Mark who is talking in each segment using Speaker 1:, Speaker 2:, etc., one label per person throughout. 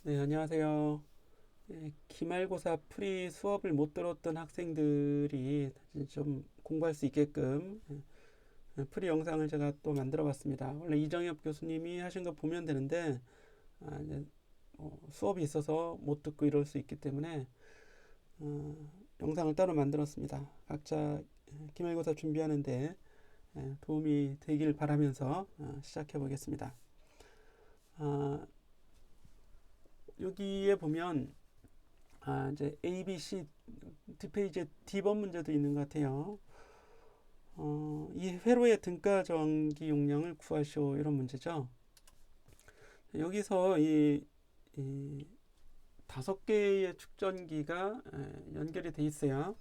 Speaker 1: 네, 안녕하세요. 기말고사 프리 수업을 못 들었던 학생들이 좀 공부할 수 있게끔 프리 영상을 제가 또 만들어 봤습니다. 원래 이정엽 교수님이 하신 거 보면 되는데, 이제 수업이 있어서 못 듣고 이럴 수 있기 때문에 어, 영상을 따로 만들었습니다. 각자 기말고사 준비하는데 도움이 되길 바라면서 시작해 보겠습니다. 아, 여기에 보면 이제 A, B, C 뒷페이지에 D번 문제도 있는 것 같아요. 이 회로의 등가 전기 용량을 구하시오 이런 문제죠. 여기서 이 5개의 축전기가 연결이 돼 있어요.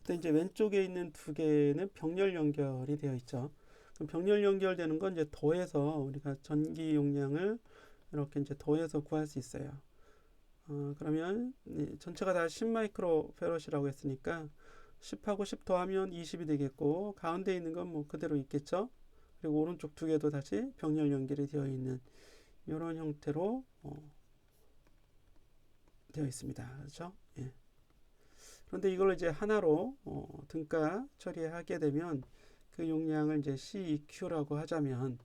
Speaker 1: 그때 이제 왼쪽에 있는 2개는 병렬 연결이 되어 있죠. 그럼 병렬 연결되는 건 이제 더해서 우리가 전기 용량을 이렇게 이제 더해서 구할 수 있어요. 그러면 전체가 다 10 마이크로 페럿이라고 했으니까 10하고 10 더하면 20이 되겠고 가운데 있는 건 뭐 그대로 있겠죠. 그리고 오른쪽 2개도 다시 병렬 연결이 되어 있는 이런 형태로 되어 있습니다. 그렇죠? 예. 그런데 이걸 이제 하나로 등가 처리하게 되면 그 용량을 이제 CEQ라고 하자면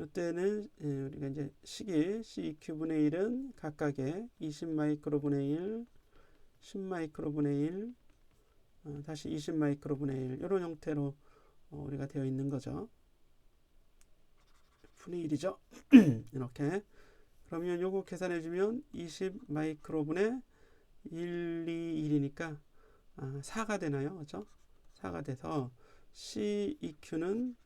Speaker 1: 이때는 우리가 이제 식이 CEQ분의 1은 각각의 20 마이크로분의 1, 10 마이크로분의 1, 다시 20 마이크로분의 1 이런 형태로 우리가 되어 있는 거죠. 분의 1이죠. 이렇게 그러면 요거 계산해 주면 20 마이크로분의 1, 2, 1이니까 4가 되나요? 그렇죠? 4가 돼서 CEQ는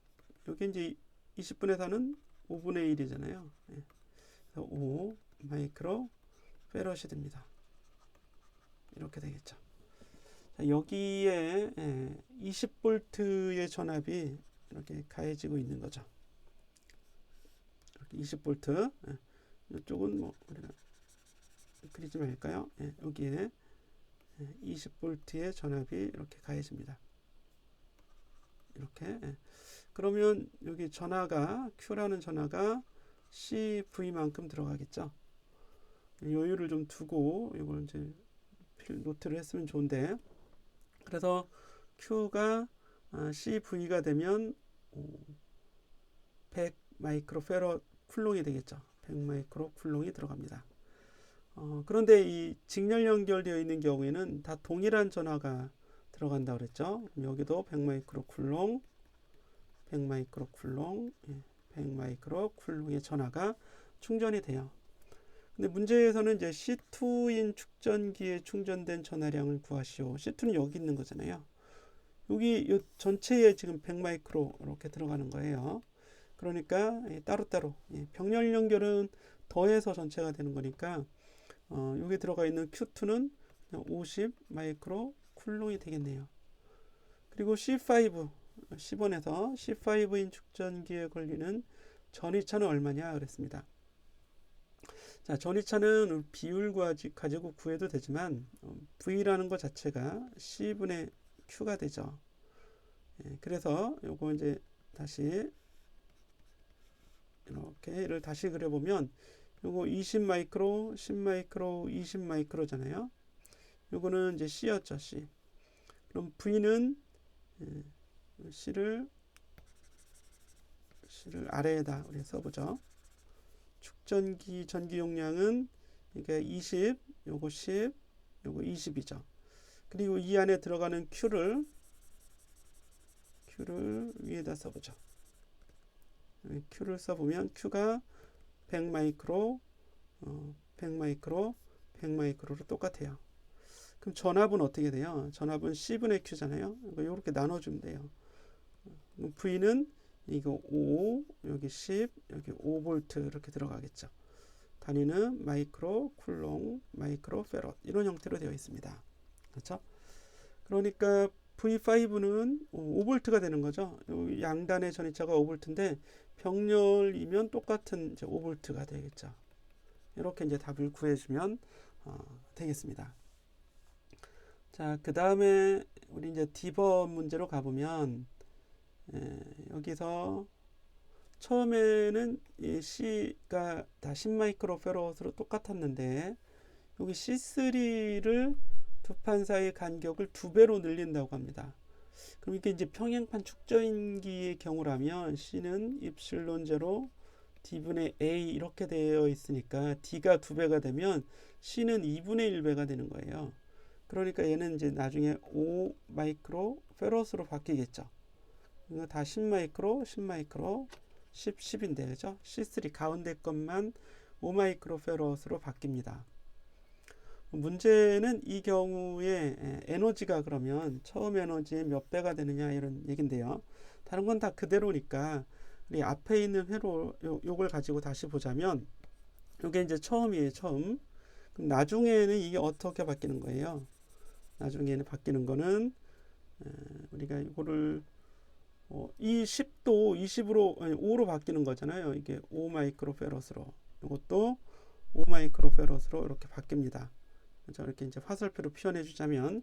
Speaker 1: 여기 이제 20분의 4는 5분의 1이잖아요. 예. 그래서 5 마이크로 페럿이 됩니다. 이렇게 되겠죠. 자, 여기에 20볼트의 전압이 이렇게 가해지고 있는 거죠. 이렇게 20볼트. 이쪽은 뭐 우리가 그리지 말까요? 여기에 20볼트의 전압이 이렇게 가해집니다. 이렇게. 그러면 여기 전하가 Q라는 전하가 CV만큼 들어가겠죠. 여유를 좀 두고 이걸 이제 노트를 했으면 좋은데 그래서 Q가 CV가 되면 100 마이크로 페럿 쿨롱이 되겠죠. 100 마이크로 쿨롱이 들어갑니다. 그런데 이 직렬 연결되어 있는 경우에는 다 동일한 전하가 들어간다 그랬죠. 여기도 100 마이크로 쿨롱, 100 마이크로 쿨롱, 100 마이크로 쿨롱의 전하가 충전이 돼요. 근데 문제에서는 이제 C2인 축전기에 충전된 전하량을 구하시오. C2는 여기 있는 거잖아요. 여기 전체에 지금 100 마이크로 이렇게 들어가는 거예요. 그러니까 따로따로 병렬 연결은 더해서 전체가 되는 거니까 여기 들어가 있는 Q2는 50 마이크로 쿨롱이 되겠네요. 그리고 C5 10원에서 C5인 축전기에 걸리는 전위차는 얼마냐 그랬습니다. 자, 전위차는 비율 가지고 구해도 되지만 V라는 것 자체가 C분의 Q가 되죠. 그래서 요거 이제 다시 이렇게를 다시 그려보면 요거 20 마이크로, 10 마이크로, 20 마이크로잖아요. 요거는 이제 C였죠, C. 그럼 V는 C를 아래에다 우리 써보죠. 축전기 전기 용량은 이게 20, 요거 10, 요거 20이죠. 그리고 이 안에 들어가는 Q를 위에다 써보죠. Q를 써보면 Q가 100 마이크로, 100 마이크로, 100 마이크로로 똑같아요. 그럼 전압은 어떻게 돼요? 전압은 C분의 Q잖아요. 이렇게 나눠주면 돼요. V는 이거 5, 여기 10, 여기 5볼트 이렇게 들어가겠죠. 단위는 마이크로 쿨롱, 마이크로 페럿 이런 형태로 되어 있습니다. 그렇죠? 그러니까 V5는 5볼트가 되는 거죠. 양단의 전위차가 5볼트인데 병렬이면 똑같은 이제 5볼트가 되겠죠. 이렇게 이제 답을 구해주면 되겠습니다. 자, 그 다음에 우리 이제 D번 문제로 가보면 여기서 처음에는 이 C가 다 10마이크로페럿으로 똑같았는데 여기 C3를 두 판 사이의 간격을 2배로 늘린다고 합니다. 그럼 이게 이제 평행판 축전기의 경우라면 C는 입실론 제로 D분의 A 이렇게 되어 있으니까 D가 2배가 되면 C는 2분의 1배가 되는 거예요. 그러니까 얘는 이제 나중에 5마이크로페럿으로 바뀌겠죠. 이거 다 10마이크로, 10마이크로, 10인데 그죠? C3 가운데 것만 5마이크로페럿으로 바뀝니다. 문제는 이 경우에 에너지가 그러면 처음 에너지의 몇 배가 되느냐 이런 얘긴데요. 다른 건 다 그대로니까 우리 앞에 있는 회로 요걸 가지고 다시 보자면 요게 이제 처음이에요. 처음. 그럼 나중에는 이게 어떻게 바뀌는 거예요? 나중에는 바뀌는 거는 우리가 이거를 이 10도 20으로 5로 바뀌는 거잖아요. 이게 5마이크로페럿으로 이것도 5마이크로페럿으로 이렇게 바뀝니다. 그래서 이렇게 이제 화살표로 표현해 주자면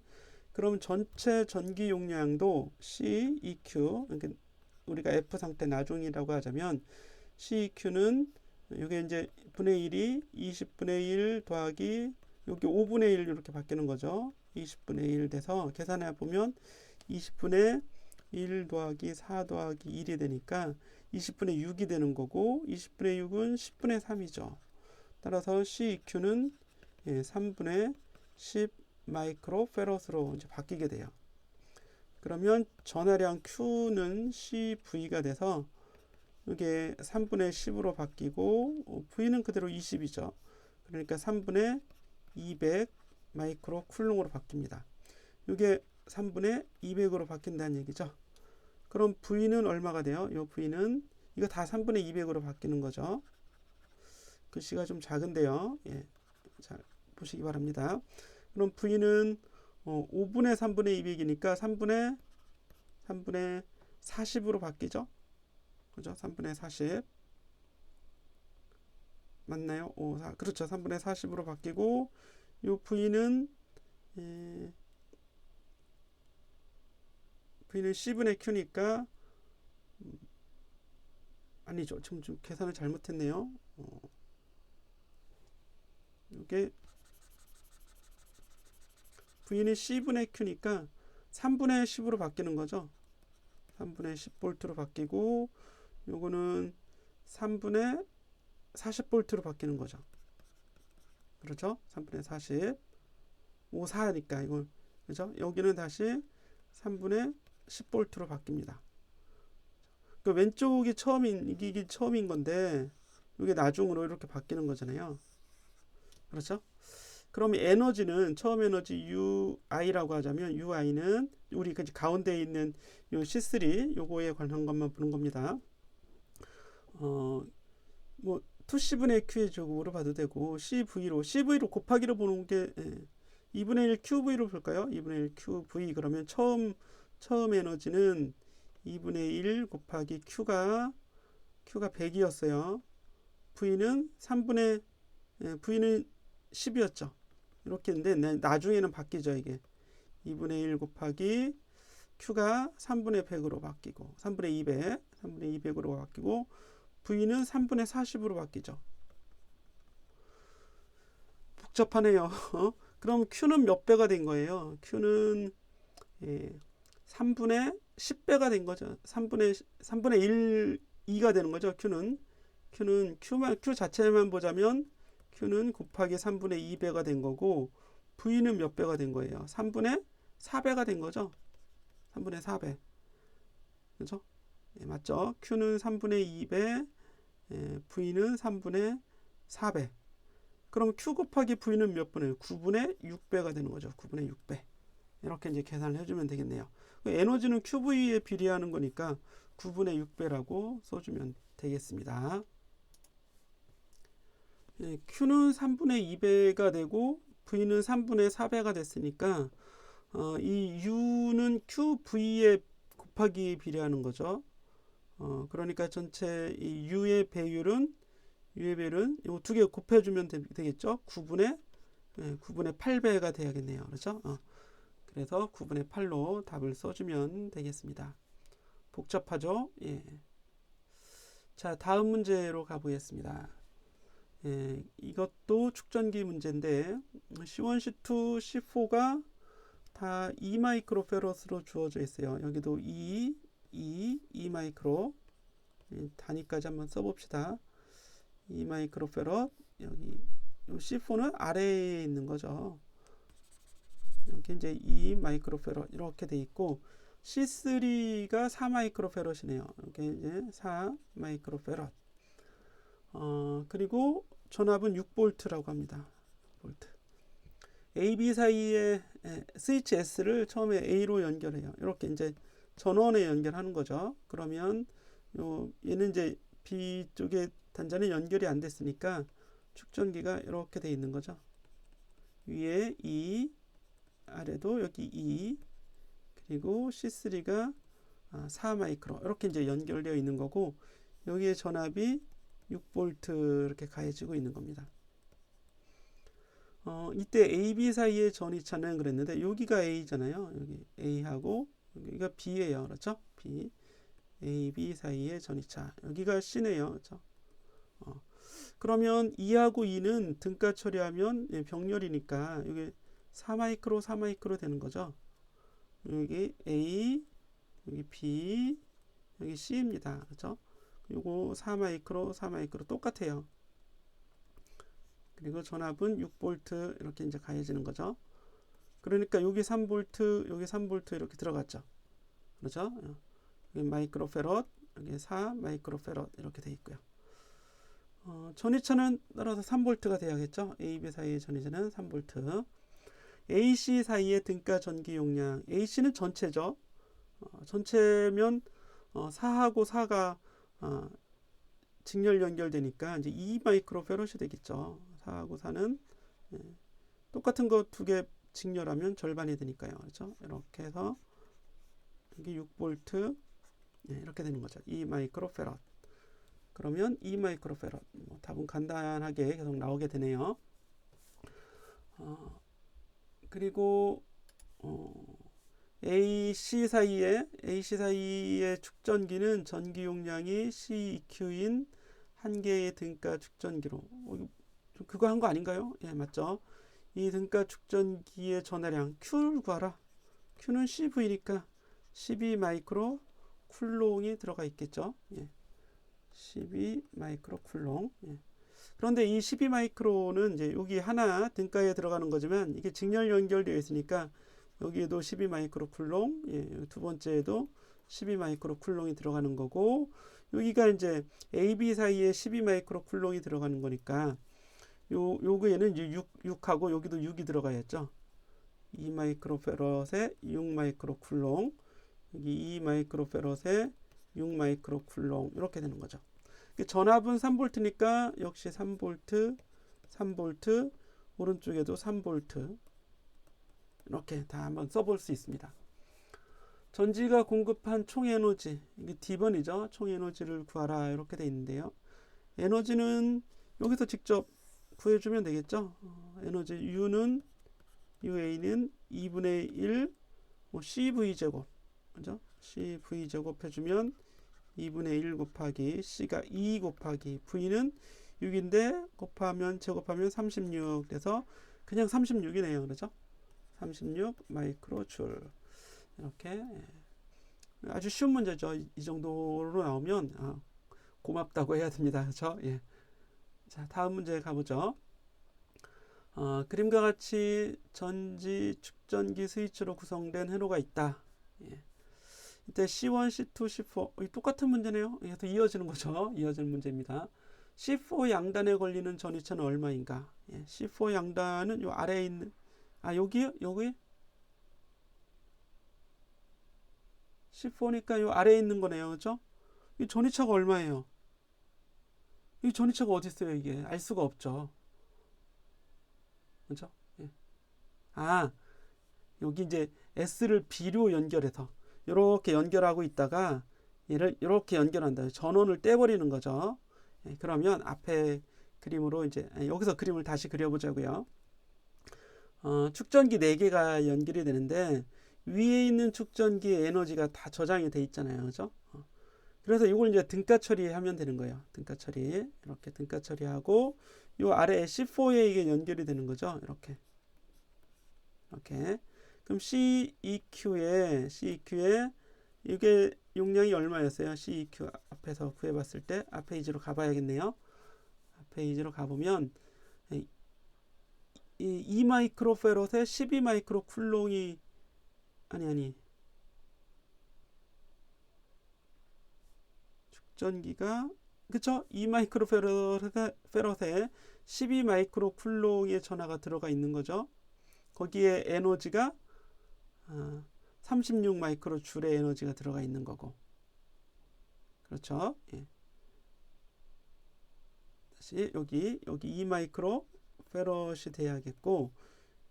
Speaker 1: 그럼 전체 전기 용량도 CEQ 그러니까 우리가 F 상태 나중이라고 하자면 CEQ는 이게 이제 분의 1이 20분의 1 더하기 여기 5분의 1 이렇게 바뀌는 거죠. 20분의 1 돼서 계산해 보면 20분의 1 더하기 4 더하기 1이 되니까 20분의 6이 되는 거고 20분의 6은 10분의 3이죠. 따라서 CEQ는 3분의 10 마이크로페럿으로 이제 바뀌게 돼요. 그러면 전하량 Q는 CV가 돼서 이게 3분의 10으로 바뀌고 V는 그대로 20이죠. 그러니까 3분의 200 마이크로 쿨롱으로 바뀝니다. 이게 3분의 200으로 바뀐다는 얘기죠. 그럼 V는 얼마가 돼요? 이 V는 이거 다 3분의 200으로 바뀌는 거죠. 글씨가 좀 작은데요. 예. 자, 보시기 바랍니다. 그럼 V는 5분의 3분의 200이니까 3분의 40으로 바뀌죠. 그죠? 3분의 40 맞나요? 그렇죠. 3분의 40으로 바뀌고 요 V는 C분의 Q니까 아니죠. 지금 좀 계산을 잘못했네요. 이게 V는 C분의 Q니까 3분의 10으로 바뀌는 거죠. 3분의 10V로 바뀌고 요거는 3분의 40V로 바뀌는 거죠. 그렇죠? 3분의 40 54니까 이걸 그죠? 여기는 다시 3분의 10V로 바뀝니다. 그 왼쪽이 이게 처음인 건데 이게 나중으로 이렇게 바뀌는 거잖아요. 그렇죠? 그럼 에너지는 처음 에너지 UI라고 하자면 UI는 우리 가운데 있는 요 C3 요거에 관한 것만 보는 겁니다. 뭐 2C분의 Q의 제곱으로 봐도 되고 CV로 곱하기로 보는 게 2분의 1 QV로 볼까요? 2분의 1 QV 그러면 처음 에너지는 2분의 1 곱하기 Q가 100이었어요. V는 V는 10이었죠. 이렇게 했는데 나중에는 바뀌죠. 이게 2분의 1 곱하기 Q가 3분의 100으로 바뀌고 3분의 200으로 바뀌고 V는 3분의 40으로 바뀌죠. 복잡하네요. 그럼 Q는 몇 배가 된 거예요? Q는 3분의 10배가 된 거죠. 3분의 1, 2가 되는 거죠. Q 자체만 보자면 Q는 곱하기 3분의 2배가 된 거고 V는 몇 배가 된 거예요? 3분의 4배가 된 거죠. 3분의 4배. 그죠? 맞죠? Q는 3분의 2배, V는 3분의 4배. 그럼 Q 곱하기 V는 몇 분의 9분의 6배가 되는 거죠. 9분의 6배. 이렇게 이제 계산을 해주면 되겠네요. 에너지는 QV에 비례하는 거니까 9분의 6배라고 써주면 되겠습니다. Q는 3분의 2배가 되고 V는 3분의 4배가 됐으니까 이 U는 QV에 곱하기 비례하는 거죠. 그러니까 전체 이 U의 배율은 이 두 개 곱해주면 되겠죠. 9분의 8배가 돼야겠네요. 그렇죠? 그래서 9분의 8로 답을 써주면 되겠습니다. 복잡하죠? 예. 자, 다음 문제로 가보겠습니다. 예, 이것도 축전기 문제인데 C1, C2, C4가 다 2 마이크로페럿으로 주어져 있어요. 여기도 2 마이크로. 단위까지 한번 써봅시다. 2 마이크로페럿. 여기 C4는 아래에 있는 거죠. 여기 이제 2 마이크로페럿 이렇게 돼 있고 C3가 4 마이크로페럿이네요. 이렇게 이제 4 마이크로페럿. 그리고 전압은 6볼트라고 합니다. 볼트. A, B 사이에 스위치 S를 처음에 A로 연결해요. 이렇게 이제 전원에 연결하는 거죠. 그러면 얘는 이제 B 쪽에 단자는 연결이 안 됐으니까 축전기가 이렇게 돼 있는 거죠. 위에 2, 아래도 여기 2, 그리고 C3가 4 마이크로 이렇게 이제 연결되어 있는 거고 여기에 전압이 6볼트 이렇게 가해지고 있는 겁니다. 이때 A, B 사이의 전이차는 그랬는데 여기가 A잖아요. 여기 A하고 여기가 B예요. 그렇죠? B. A, B 사이의 전이차. 여기가 C네요. 그렇죠? 그러면 2하고 2는 등가 처리하면 병렬이니까 여기 4 마이크로 4 마이크로 되는 거죠. 여기 A, 여기 B, 여기 C입니다. 그렇죠? 요거 4 마이크로 4 마이크로 똑같아요. 그리고 전압은 6볼트 이렇게 이제 가해지는 거죠. 그러니까 여기 3볼트, 여기 3볼트 이렇게 들어갔죠. 그렇죠? 여기 마이크로페럿, 여기 4 마이크로페럿 이렇게 돼 있고요. 전이차는 따라서 3볼트가 돼야겠죠. A, B 사이의 전이차는 3볼트. AC 사이의 등가 전기 용량. AC는 전체죠. 전체면 4하고 4가 직렬 연결되니까 이제 2 마이크로페럿이 되겠죠. 4하고 4는 똑같은 거 두 개 직렬하면 절반이 되니까요. 그렇죠? 이렇게 해서 여기 6볼트 이렇게 되는 거죠. 2 마이크로페럿. 그러면 2 마이크로페럿. 답은 간단하게 계속 나오게 되네요. 그리고 AC 사이의 축전기는 전기 용량이 CEQ인 한 개의 등가 축전기로. 그거 한 거 아닌가요? 예, 맞죠? 이 등가 축전기의 전하량 Q를 구하라. Q는 CV니까 12 마이크로 쿨롱이 들어가 있겠죠. 예. 12 마이크로 쿨롱. 예. 그런데 이 12 마이크로는 이제 여기 하나 등가에 들어가는 거지만 이게 직렬 연결되어 있으니까 여기에도 12 마이크로 쿨롱, 예, 두 번째에도 12 마이크로 쿨롱이 들어가는 거고 여기가 이제 A, B 사이에 12 마이크로 쿨롱이 들어가는 거니까 요거에는 6하고 여기도 6이 들어가야죠. 2 마이크로페럿에 6 마이크로 쿨롱, 여기 2 마이크로페럿에 6 마이크로 쿨롱 이렇게 되는 거죠. 전압은 3볼트니까 역시 3볼트, 3볼트, 오른쪽에도 3볼트 이렇게 다 한번 써볼 수 있습니다. 전지가 공급한 총 에너지, 이게 D번이죠. 총 에너지를 구하라 이렇게 돼 있는데요. 에너지는 여기서 직접 구해주면 되겠죠. 에너지 U는 UA는 2분의 1 CV제곱, 그죠? CV제곱 해주면 2분의 1 곱하기 C가 2 곱하기 V는 6인데 곱하면 제곱하면 36 돼서 그냥 36이네요. 그렇죠? 36 마이크로 줄. 이렇게 아주 쉬운 문제죠. 이 정도로 나오면 고맙다고 해야 됩니다. 그렇죠? 예. 자, 다음 문제 가보죠. 그림과 같이 전지 축전기 스위치로 구성된 회로가 있다. 예. 이때 C1, C2, C4 똑같은 문제네요. 이게 이어지는 거죠. 이어지는 문제입니다. C4 양단에 걸리는 전이차는 얼마인가? 예, C4 양단은 요 아래에 있는 여기요? 여기? C4니까 요 아래에 있는 거네요. 그렇죠? 이 전이차가 얼마예요? 이 전이차가 어디 있어요? 이게 알 수가 없죠. 그렇죠? 예. 여기 이제 S를 B로 연결해서 이렇게 연결하고 있다가 얘를 이렇게 연결한다. 전원을 떼버리는 거죠. 예, 그러면 앞에 그림으로 이제 여기서 그림을 다시 그려보자고요. 축전기 4개가 연결이 되는데 위에 있는 축전기의 에너지가 다 저장이 돼 있잖아요. 그죠? 그래서 이걸 이제 등가 처리하면 되는 거예요. 등가 처리. 이렇게 등가 처리하고 요 아래에 C4에 이게 연결이 되는 거죠. 이렇게. 그럼 CEQ에 이게 용량이 얼마였어요? CEQ 앞에서 구해봤을 때 앞 페이지로 가봐야겠네요. 앞 페이지로 가보면 이 2마이크로페롯에 12마이크로 쿨롱이 축전기가 그쵸? 2마이크로페롯에 12마이크로 쿨롱의 전하가 들어가 있는 거죠. 거기에 에너지가 36마이크로 줄의 에너지가 들어가 있는 거고. 그렇죠? 예. 다시 여기 2마이크로 페럿이 돼야겠고,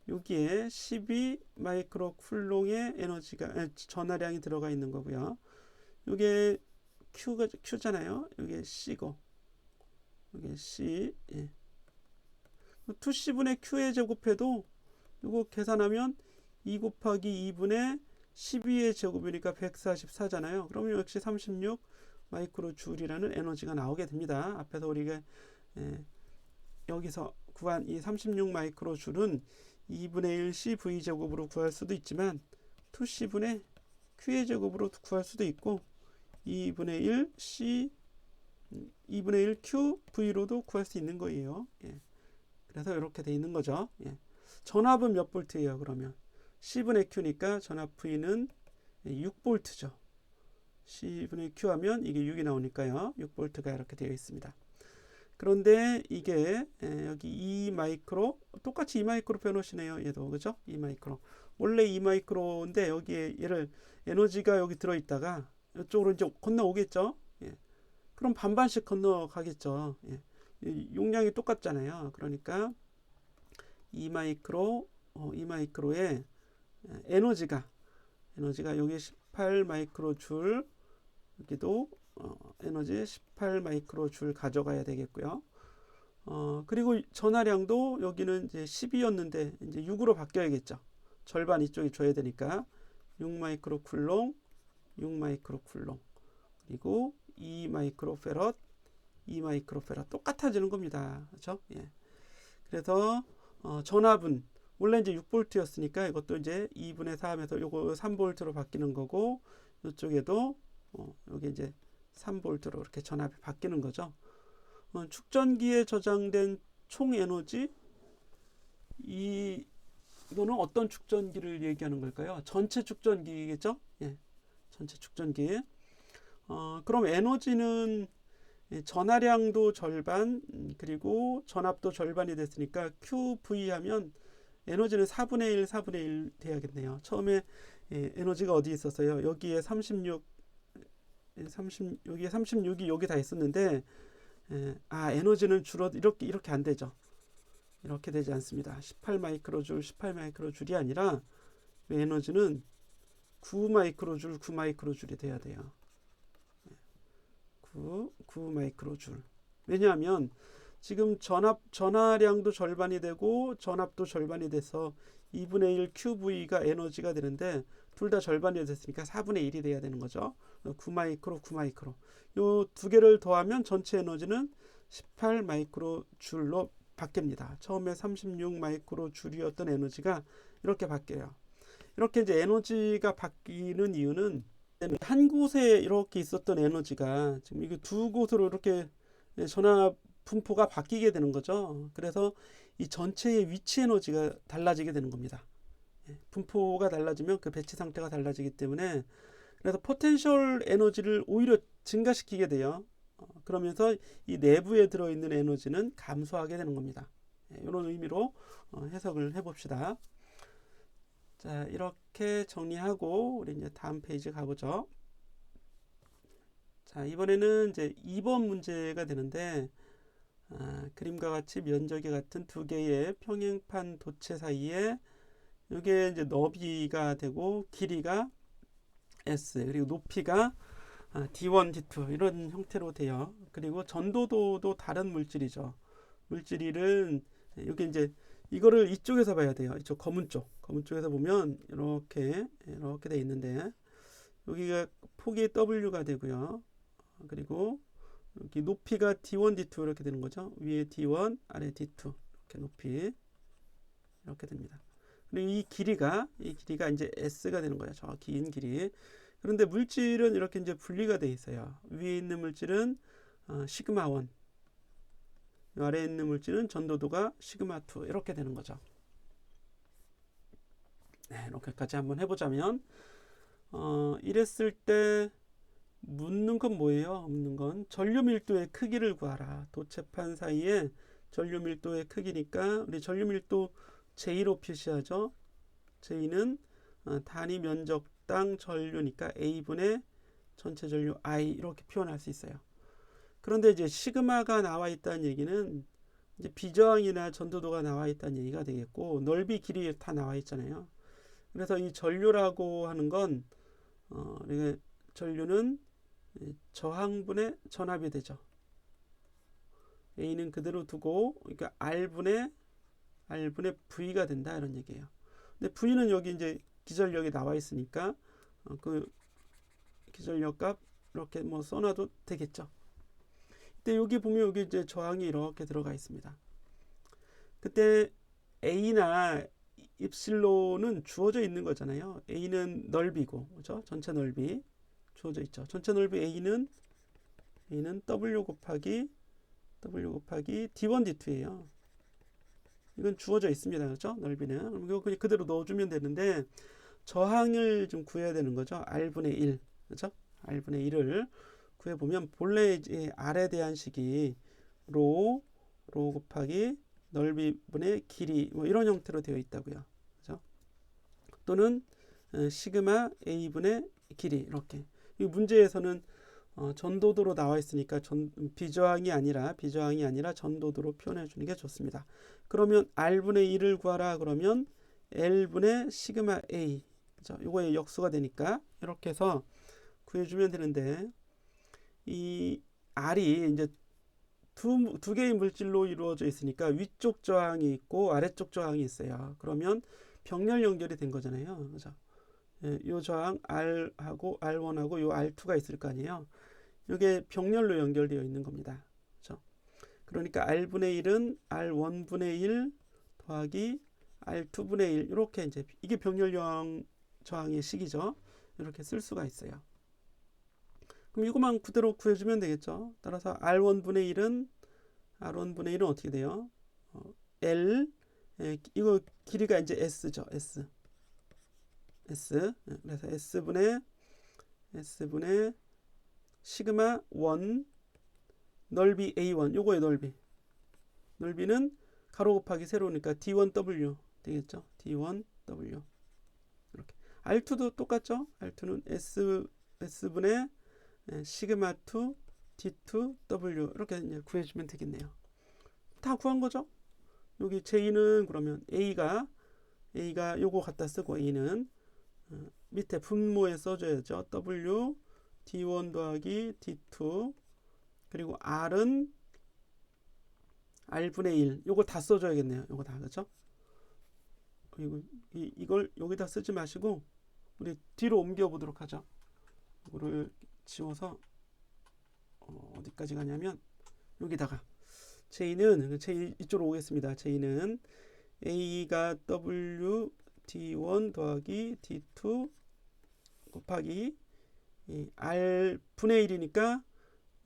Speaker 1: 여기에 12마이크로 쿨롱의 에너지가 전하량이 들어가 있는 거고요. 이게 Q잖아요. 이게 C고, 이게 C. 예. 2C분의 Q의 제곱해도 이거 계산하면 2 곱하기 2분의 12의 제곱이니까 144잖아요. 그러면 역시 36 마이크로 줄이라는 에너지가 나오게 됩니다. 앞에서 우리가 여기서 구한 이 36 마이크로 줄은 2분의 1 CV 제곱으로 구할 수도 있지만 2C분의 Q의 제곱으로 구할 수도 있고 2분의 1 C 2분의 1 Q V로도 구할 수 있는 거예요. 예. 그래서 이렇게 돼 있는 거죠. 예. 전압은 몇 볼트예요? 그러면 C분의 Q니까 전압 V는 6볼트죠. C분의 Q 하면 이게 6이 나오니까요. 6볼트가 이렇게 되어 있습니다. 그런데 이게 여기 2마이크로 똑같이 2마이크로 빼놓으시네요. 얘도 그죠? 2마이크로 원래 2마이크로인데 여기에 얘를 에너지가 여기 들어있다가 이쪽으로 이제 건너오겠죠. 예. 그럼 반반씩 건너가겠죠. 예. 용량이 똑같잖아요. 그러니까 2마이크로에 에너지가 여기 18 마이크로 줄, 여기도 에너지 18 마이크로 줄 가져가야 되겠고요. 그리고 전하량도 여기는 이제 12였는데 이제 6으로 바뀌어야겠죠. 절반 이쪽에 줘야 되니까 6 마이크로 쿨롱, 6 마이크로 쿨롱, 그리고 2 마이크로 페럿, 2 마이크로 페럿 똑같아지는 겁니다. 그렇죠? 예. 그래서 전압은 원래 이제 6볼트였으니까 이것도 이제 2분의 3에서 요거 3볼트로 바뀌는 거고, 이쪽에도 여기 이제 3볼트로 이렇게 전압이 바뀌는 거죠. 축전기에 저장된 총 에너지, 이거는 어떤 축전기를 얘기하는 걸까요? 전체 축전기겠죠? 예, 전체 축전기. 그럼 에너지는 전하량도 절반, 그리고 전압도 절반이 됐으니까 QV 하면 에너지는 4분의 1, 4분의 1 돼야겠네요. 처음에 에너지가 어디 있었어요? 여기에 36, 여기에 36이 여기 다 있었는데, 에너지는 줄어도 이렇게 안 되죠. 이렇게 되지 않습니다. 18 마이크로줄, 18 마이크로줄이 아니라 에너지는 9 마이크로줄, 9 마이크로줄이 돼야 돼요. 9 마이크로줄. 왜냐하면 지금 전하량도 절반이 되고 전압도 절반이 돼서 2분의 1 QV가 에너지가 되는데 둘 다 절반이 됐으니까 4분의 1이 돼야 되는 거죠. 9 마이크로, 9 마이크로. 요 두 개를 더하면 전체 에너지는 18 마이크로 줄로 바뀝니다. 처음에 36 마이크로 줄이었던 에너지가 이렇게 바뀌어요. 이렇게 이제 에너지가 바뀌는 이유는 한 곳에 이렇게 있었던 에너지가 지금 이게 두 곳으로 이렇게 전압 분포가 바뀌게 되는 거죠. 그래서 이 전체의 위치 에너지가 달라지게 되는 겁니다. 분포가 달라지면 그 배치 상태가 달라지기 때문에, 그래서 포텐셜 에너지를 오히려 증가시키게 돼요. 그러면서 이 내부에 들어있는 에너지는 감소하게 되는 겁니다. 이런 의미로 해석을 해봅시다. 자, 이렇게 정리하고 우리 이제 다음 페이지 가보죠. 자, 이번에는 이제 2번 문제가 되는데, 그림과 같이 면적이 같은 두 개의 평행판 도체 사이에 이게 이제 너비가 되고 길이가 S, 그리고 높이가 D1, D2 이런 형태로 돼요. 그리고 전도도도 다른 물질이죠. 물질은 여기 이제 이거를 이쪽에서 봐야 돼요. 이쪽 검은 쪽에서 보면 이렇게 돼 있는데 여기가 폭이 W가 되고요. 그리고 여기 높이가 D1, D2 이렇게 되는 거죠. 위에 D1, 아래 D2 이렇게 높이 이렇게 됩니다. 그리고 이 길이가 이제 S가 되는 거예요. 저 긴 길이. 그런데 물질은 이렇게 이제 분리가 돼 있어요. 위에 있는 물질은 시그마 1, 아래에 있는 물질은 전도도가 시그마 2 이렇게 되는 거죠. 네, 이렇게까지 한번 해보자면 이랬을 때 묻는 건 뭐예요? 묻는 건 전류 밀도의 크기를 구하라. 도체판 사이에 전류 밀도의 크기니까 우리 전류 밀도 J로 표시하죠. J는 단위 면적당 전류니까 A분의 전체 전류 I 이렇게 표현할 수 있어요. 그런데 이제 시그마가 나와 있다는 얘기는 이제 비저항이나 전도도가 나와 있다는 얘기가 되겠고, 넓이, 길이 다 나와 있잖아요. 그래서 이 전류라고 하는 건 전류는 저항분의 전압이 되죠. A는 그대로 두고 그러니까 R분의 V가 된다 이런 얘기예요. 근데 V는 여기 이제 기전력이 나와 있으니까 그 기전력 값 이렇게 뭐 써놔도 되겠죠. 근데 여기 보면 여기 이제 저항이 이렇게 들어가 있습니다. 그때 A나 입실론은 주어져 있는 거잖아요. A는 넓이고, 그렇죠? 전체 넓이 주어져 있죠. 전체 넓이 A는 W 곱하기 D1, D2예요. 이건 주어져 있습니다. 그렇죠? 넓이는. 그럼 이거 그냥 그대로 넣어주면 되는데, 저항을 좀 구해야 되는 거죠. R분의 1. 그렇죠? R분의 1을 구해보면, 본래 이제 R에 대한 식이 로 곱하기 넓이분의 길이, 뭐 이런 형태로 되어 있다고요. 그렇죠? 또는 시그마 A분의 길이, 이렇게. 이 문제에서는 전도도로 나와 있으니까 비저항이 아니라 전도도로 표현해 주는 게 좋습니다. 그러면 R분의 1을 구하라 그러면 L분의 시그마 A, 그죠? 요거의 역수가 되니까 이렇게 해서 구해주면 되는데, 이 R이 이제 두 개의 물질로 이루어져 있으니까 위쪽 저항이 있고 아래쪽 저항이 있어요. 그러면 병렬 연결이 된 거잖아요. 그죠? 예, 요 저항 R하고 R1하고 요 R2가 있을 거 아니에요. 이게 병렬로 연결되어 있는 겁니다. 그렇죠? 그러니까 R분의 1은 R1분의 1 더하기 R2분의 1 이렇게 이제 이게 병렬 저항의 식이죠. 이렇게 쓸 수가 있어요. 그럼 이것만 그대로 구해주면 되겠죠. 따라서 R1분의 1은 어떻게 돼요? L 이거 길이가 이제 S죠. S. 그래서 S분의 시그마 1 넓이 A1 요거의 넓이는 가로 곱하기 세로니까 D1W 되겠죠. D1W 이렇게. R2도 똑같죠. R2는 S분의 시그마 2 D2W 이렇게 이제 구해주면 되겠네요. 다 구한 거죠. 여기 J는 그러면 A가 요거 갖다 쓰고 A는 밑에 분모에 써줘야죠. W D1 더하기 D2 그리고 R은 R분의 1 요거 다 써줘야겠네요. 요거 다 그렇죠? 그리고 이걸 여기다 쓰지 마시고 우리 뒤로 옮겨 보도록 하죠. 이거를 지워서 어디까지 가냐면 여기다가 J는 이쪽으로 오겠습니다. J는 A가 W D1 더하기 D2 곱하기 R분의 1이니까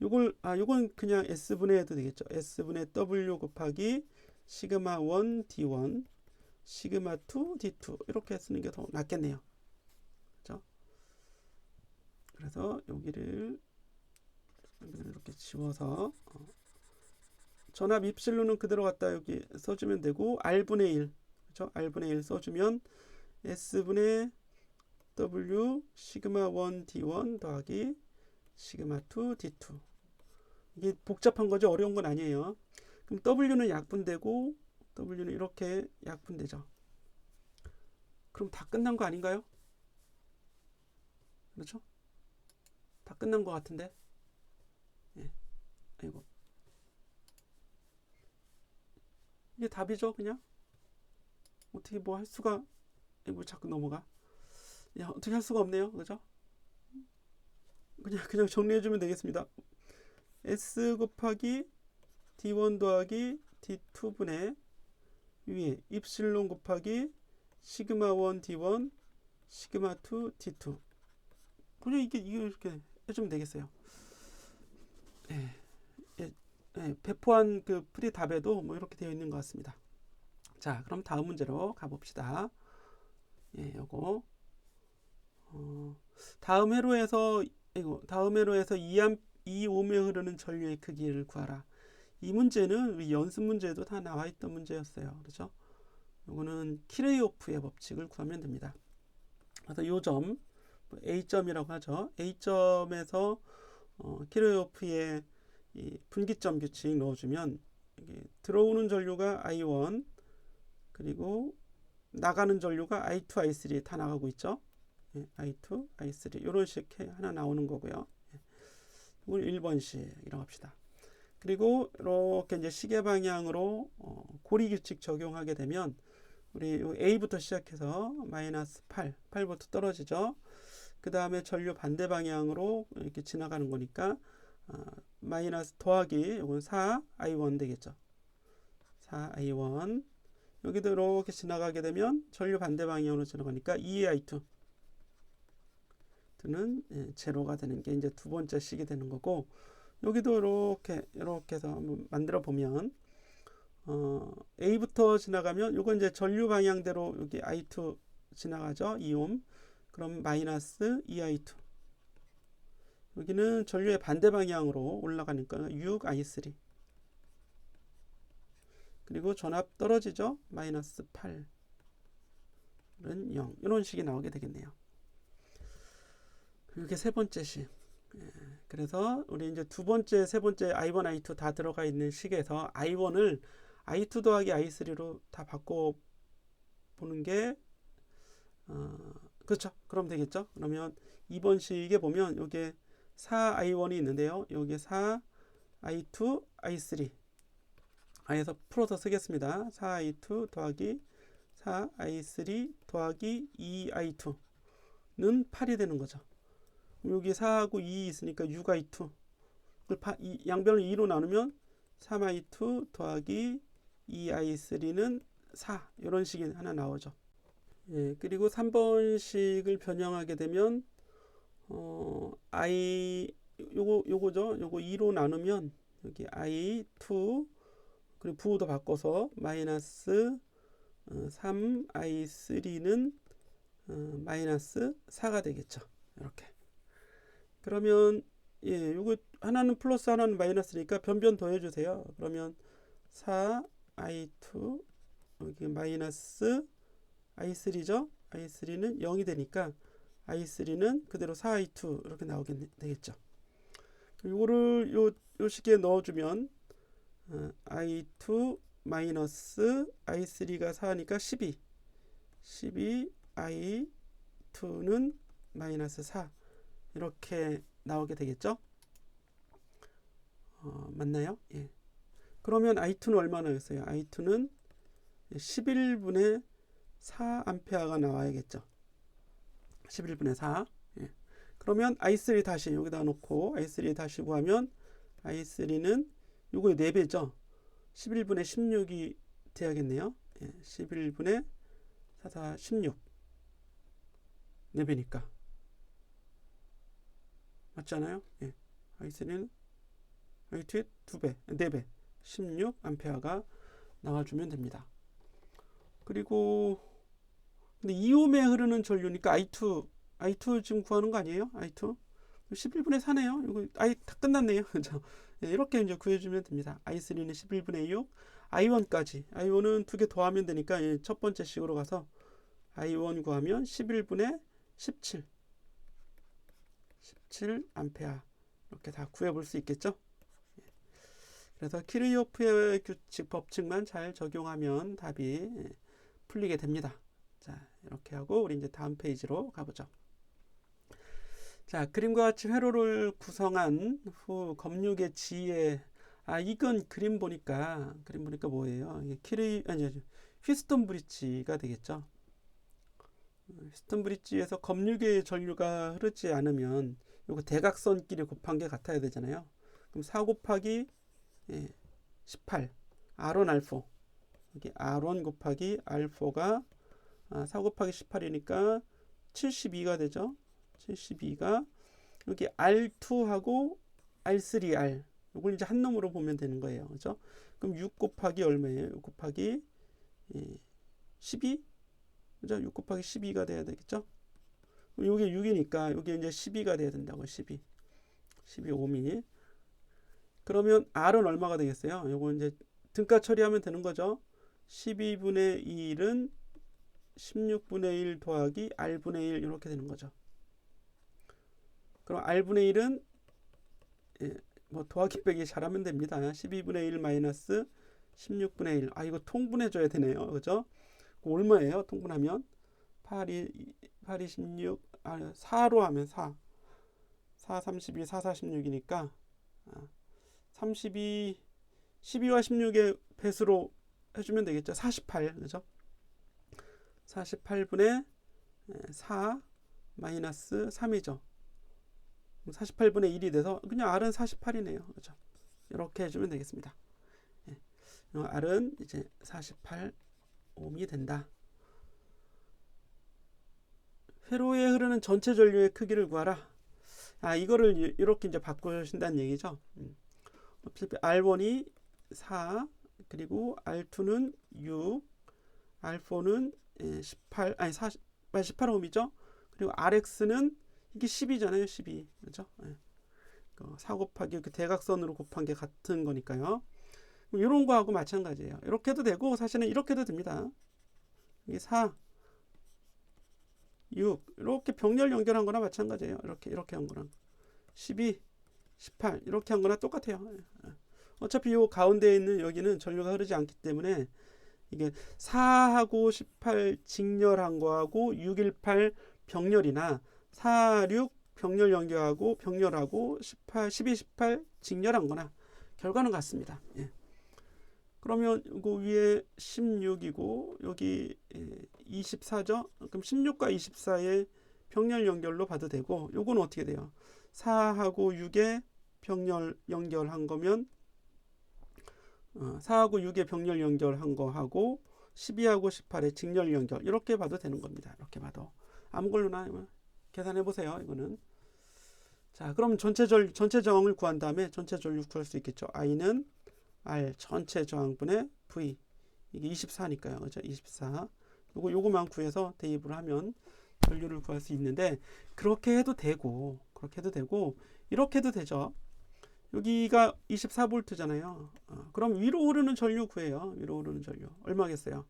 Speaker 1: 요건 그냥 S분의 해도 되겠죠. S분의 W 곱하기 시그마 1 D1 시그마 2 D2 이렇게 쓰는 게 더 낫겠네요. 그렇죠? 그래서 여기를 이렇게 지워서 전압 입실로는 그대로 갖다 여기 써주면 되고 R분의 1 그렇죠? R분의 1 써주면 S분의 W 시그마 1 D1 더하기 시그마 2 D2 이게 복잡한 거죠. 어려운 건 아니에요. 그럼 W는 약분되고 W는 이렇게 약분되죠. 그럼 다 끝난 거 아닌가요? 그렇죠? 다 끝난 거 같은데. 예. 아이고. 이게 답이죠, 그냥. 어떻게 뭐 할 수가, 뭐 자꾸 넘어가. 야, 어떻게 할 수가 없네요, 그죠? 그냥 정리해주면 되겠습니다. S 곱하기 D1 더하기 D2분의 위에 입실론 곱하기 시그마 1 D1 시그마 2 D2. 그냥 이게 이렇게 해주면 되겠어요. 배포한 그 풀이 답에도 뭐 이렇게 되어 있는 것 같습니다. 자, 그럼 다음 문제로 가봅시다. 요거 다음 회로에서 2오hm 흐르는 전류의 크기를 구하라. 이 문제는 우리 연습 문제에도 다 나와 있던 문제였어요. 그렇죠? 요거는 키르요프의 법칙을 구하면 됩니다. 그래서 요 점 A점이라고 하죠. A점에서 키르요프의 이 분기점 규칙 넣어주면 이게 들어오는 전류가 I1 그리고 나가는 전류가 I2, I3 다 나가고 있죠. I2, I3 이런 식 하나 나오는 거고요. 이걸 1번씩이라고 합시다. 그리고 이렇게 이제 시계 방향으로 고리 규칙 적용하게 되면 우리 A부터 시작해서 마이너스 8V 떨어지죠. 그 다음에 전류 반대 방향으로 이렇게 지나가는 거니까 마이너스 더하기 이건 4I1 되겠죠. 4I1 여기도 이렇게 지나가게 되면 전류 반대 방향으로 지나가니까 2I2 는 제로가 되는 게 이제 두 번째 식이 되는 거고, 여기도 이렇게 해서 한번 만들어 보면 A부터 지나가면 요건 이제 전류 방향대로 여기 I2 지나가죠. 2옴. 그럼 마이너스 2I2. 여기는 전류의 반대 방향으로 올라가니까 6I3. 그리고 전압 떨어지죠. 마이너스 8은 0. 이런 식이 나오게 되겠네요. 이게 세 번째 식. 그래서 우리 이제 두 번째, 세 번째 I1, I2 다 들어가 있는 식에서 I1을 I2 더하기 I3로 다 바꿔 보는 게 그렇죠. 그럼 되겠죠. 그러면 2번 식에 보면 여기에 4I1이 있는데요. 여기에 4I2, I3 아에서 풀어서 쓰겠습니다. 4I2 더하기 4I3 더하기 2I2는 8이 되는 거죠. 여기 4하고 2 있으니까 6I2 양변을 2로 나누면 3I2 더하기 2I3는 4 이런 식이 하나 나오죠. 그리고 3번식을 변형하게 되면 요거죠. 요거 2로 나누면 여기 I2 그리고 부호도 바꿔서 마이너스 3I3는 마이너스 4가 되겠죠. 이렇게. 그러면 요거 하나는 플러스 하나는 마이너스니까 변변 더해주세요. 그러면 4I2 여기 마이너스 I3죠. I3는 0이 되니까 I3는 그대로 4I2 이렇게 나오게 되겠죠. 요거를 요 식에 넣어주면 I2 마이너스 I3가 4니까 12 I2는 마이너스 4 이렇게 나오게 되겠죠. 맞나요? 예. 그러면 I2는 얼마나였어요? I2는 11분의 4A가 나와야겠죠. 11분의 4. 예. 그러면 I3 다시 여기다 놓고 I3 다시 구하면 I3는 요거의 4배죠. 11분의 16이 돼야겠네요. 11분의 4, 16 4배니까 맞잖아요. I3는 I2의 2배, 4배 16A가 나와주면 됩니다. 그리고 근데 2옴에 흐르는 전류니까 I2 지금 구하는 거 아니에요? I2 11분의 4네요. 이거 다 끝났네요. 그죠? 이렇게 이제 구해주면 됩니다. I3는 11분의 6, I1까지. I1은 2개 더하면 되니까 첫 번째 식으로 가서 I1 구하면 11분의 17 17A 이렇게 다 구해볼 수 있겠죠. 그래서 키르요프의 규칙 법칙만 잘 적용하면 답이 풀리게 됩니다. 자, 이렇게 하고 우리 이제 다음 페이지로 가보죠. 자, 그림과 같이 회로를 구성한 후 검육의 지혜. 이건 그림 보니까 뭐예요? 이게 휘스턴 브릿지가 되겠죠. 휘스턴 브릿지에서 검육의 전류가 흐르지 않으면 요거 대각선끼리 곱한 게 같아야 되잖아요. 그럼 4 곱하기 18 R1 알포, 여기 R1 곱하기 알포가 4 곱하기 18이니까 72가 되죠. 72가 여기 R2하고 R3R, 이걸 이제 한 놈으로 보면 되는 거예요. 그죠? 그럼 6 곱하기 얼마예요? 6 곱하기 12? 그죠? 6 곱하기 12가 돼야 되겠죠? 요게 6이니까 요게 이제 12가 돼야 된다고. 12 5mm. 그러면 R은 얼마가 되겠어요? 요거 이제 등가 처리하면 되는 거죠. 12분의 1은 16분의 1 더하기 R분의 1 이렇게 되는 거죠. 그럼 R분의 1은 뭐 더하기 빼기 잘하면 됩니다. 12분의 1 마이너스 16분의 1. 이거 통분해 줘야 되네요. 그죠? 얼마예요? 통분하면 8이 16, 4로 하면 4 32, 4 46이니까 32, 12와 16의 배수로 해주면 되겠죠. 48, 그죠? 48분의 4 마이너스 3이죠. 48분의 1이 돼서 그냥 R은 48이네요. 그죠? 이렇게 해주면 되겠습니다. R은 이제 48옴이 된다. 회로에 흐르는 전체 전류의 크기를 구하라. 이거를 이렇게 이제 바꾸신다는 얘기죠. R1이 4, 그리고 R2는 6, R4는 18, 18옴이죠. 그리고 RX는 이게 10이잖아요. 12. 그죠? 4 곱하기 그 대각선으로 곱한 게 같은 거니까요. 이런 거하고 마찬가지예요. 이렇게 해도 되고, 사실은 이렇게 해도 됩니다. 이게 4, 6 이렇게 병렬 연결한 거나 마찬가지예요. 이렇게 한 거랑 12, 18 이렇게 한 거나 똑같아요. 어차피 요 가운데에 있는 여기는 전류가 흐르지 않기 때문에 이게 4하고 18 직렬한 거하고 6, 18 병렬이나 4, 6 병렬 연결하고 병렬하고 18, 12, 18 직렬한 거나 결과는 같습니다. 그러면 이거 위에 16이고 여기 24죠. 그럼 16과 24의 병렬 연결로 봐도 되고, 요건 어떻게 돼요? 4하고 6의 병렬 연결한 거면 4하고 6의 병렬 연결한 거하고 12하고 18의 직렬 연결, 이렇게 봐도 되는 겁니다. 이렇게 봐도 아무 걸로나 계산해 보세요. 이거는. 자, 그럼 전체 저항을 구한 다음에 전체 전류 구할 수 있겠죠. I는 R 전체 저항분의 V, 이게 24니까요. 그죠? 24. 요거만 구해서 대입을 하면 전류를 구할 수 있는데, 그렇게 해도 되고 이렇게 해도 되죠. 여기가 24V잖아요. 그럼 위로 오르는 전류 구해요. 위로 오르는 전류 얼마겠어요?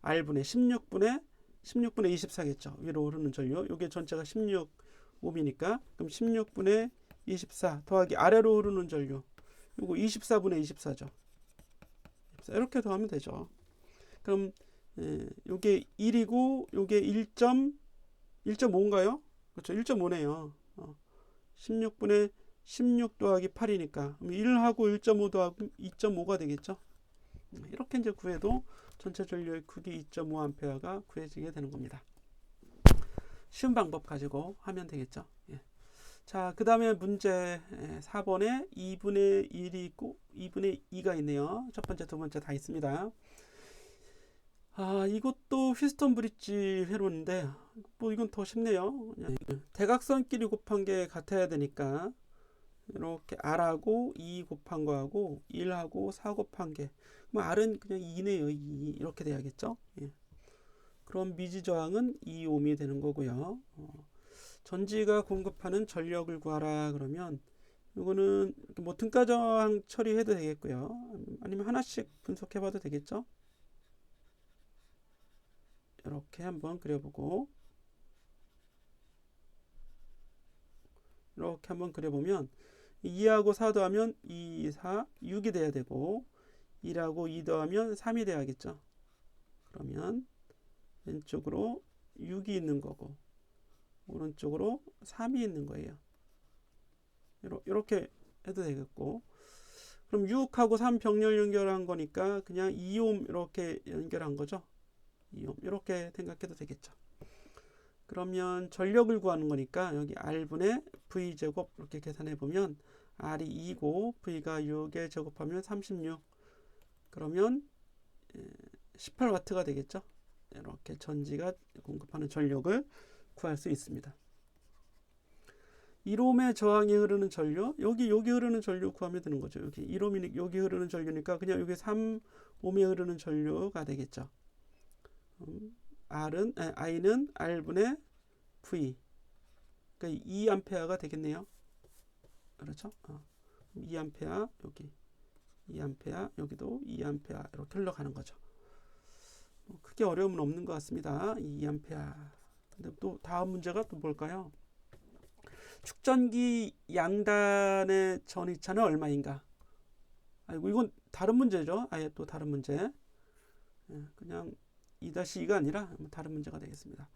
Speaker 1: R분의 16분의 24겠죠. 위로 오르는 전류. 요게 전체가 16옴이니까 그럼 16분의 24 더하기 아래로 오르는 전류, 요거 24분의 24죠. 이렇게 더하면 되죠. 그럼 요게 1이고 요게 1.5인가요? 그렇죠. 1.5네요. 16분의 16 더하기 8이니까 1하고 1.5 더하기 2.5가 되겠죠. 이렇게 이제 구해도 전체 전류의 크기 2.5A가 구해지게 되는 겁니다. 쉬운 방법 가지고 하면 되겠죠. 자, 그 다음에 문제 4번에 2분의 1이 있고 2분의 2가 있네요. 첫 번째, 두 번째 다 있습니다. 이것도 휘스턴 브릿지 회로인데 뭐 이건 더 쉽네요. 대각선끼리 곱한 게 같아야 되니까 이렇게 R하고 2 곱한 거하고 1하고 4 곱한 게, 그럼 R은 그냥 2네요. 2 이렇게 돼야겠죠. 그럼 미지 저항은 2옴이 되는 거고요. 전지가 공급하는 전력을 구하라 그러면 이거는 뭐 등가 저항 처리해도 되겠고요. 아니면 하나씩 분석해 봐도 되겠죠. 이렇게 한번 그려보고, 이렇게 한번 그려보면 2하고 4 더하면 2, 4, 6이 돼야 되고 1하고 2 더하면 3이 돼야겠죠. 그러면 왼쪽으로 6이 있는 거고 오른쪽으로 3이 있는 거예요. 이렇게 해도 되겠고, 그럼 6하고 3 병렬 연결한 거니까 그냥 2옴 이렇게 연결한 거죠. 2옴 이렇게 생각해도 되겠죠. 그러면 전력을 구하는 거니까 여기 R분의 V제곱 이렇게 계산해 보면 R이 2고 V가 6에 제곱하면 36. 그러면 18W가 되겠죠. 이렇게 전지가 공급하는 전력을 구할 수 있습니다. 1옴의 저항에 흐르는 전류, 여기 흐르는 전류 구하면 되는 거죠. 여기 1옴이 여기 흐르는 전류니까 그냥 여기 3옴에 흐르는 전류가 되겠죠. I는 R분의 V, 그러니까 2A가 되겠네요. 그렇죠? 2A, 여기 2A, 여기도 2A 이렇게 흘러가는 거죠. 크게 어려움은 없는 것 같습니다. 2A. 근데 또 다음 문제가 또 뭘까요? 축전기 양단의 전이차는 얼마인가? 아이고, 이건 다른 문제죠. 아예 또 다른 문제. 그냥 2-2가 아니라 다른 문제가 되겠습니다.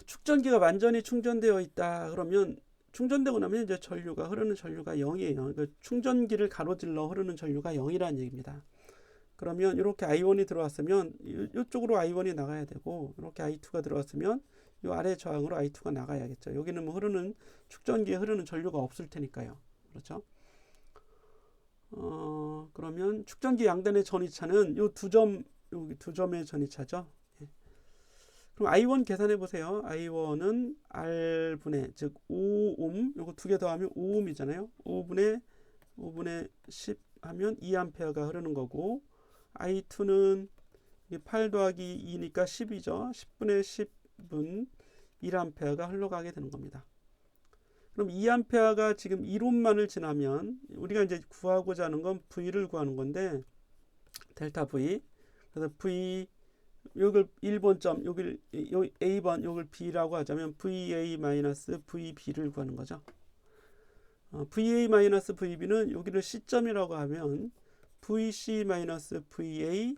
Speaker 1: 축전기가 완전히 충전되어 있다. 그러면 충전되고 나면 이제 흐르는 전류가 0이에요. 그러니까 충전기를 가로질러 흐르는 전류가 0이라는 얘기입니다. 그러면 이렇게 I1이 들어왔으면 이쪽으로 I1이 나가야 되고, 이렇게 I2가 들어왔으면 이 아래 저항으로 I2가 나가야겠죠. 여기는 뭐 축전기에 흐르는 전류가 없을 테니까요. 그렇죠? 그러면 축전기 양단의 전이차는 여기 두 점의 전이차죠. 예. 그럼 I1 계산해 보세요. I1은 R분의, 즉 5옴, 요거 두 개 더하면 5옴이잖아요. 5분의 10 하면 2A가 흐르는 거고, I2는 8 더하기 2니까 10이죠. 10분의 10분 1A가 흘러가게 되는 겁니다. 그럼 2A가 지금 1옴만을 지나면 우리가 이제 구하고자 하는 건 V를 구하는 건데, 델타 V. 그래서 V, 여길 1번 점, 여길 A번, 여길 B라고 하자면 VA-VB를 구하는 거죠. VA-VB는 여기를 C점이라고 하면 VC-VA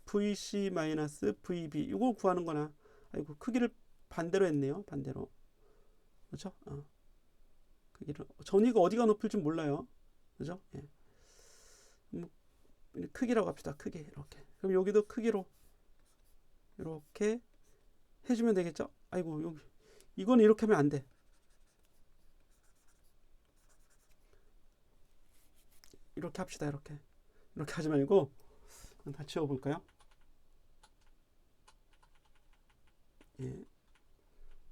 Speaker 1: VC-VB 이거 구하는 거나, 아이고 크기를 반대로 했네요. 반대로. 그렇죠? 크기를 전위가 어디가 높을지 몰라요. 그죠? 예. 크기라고 합시다. 크기 이렇게. 그럼 여기도 크기로 이렇게 해주면 되겠죠? 아이고 여기 이건 이렇게 하면 안 돼. 이렇게 합시다. 이렇게 하지 말고 다 지워볼까요? 예.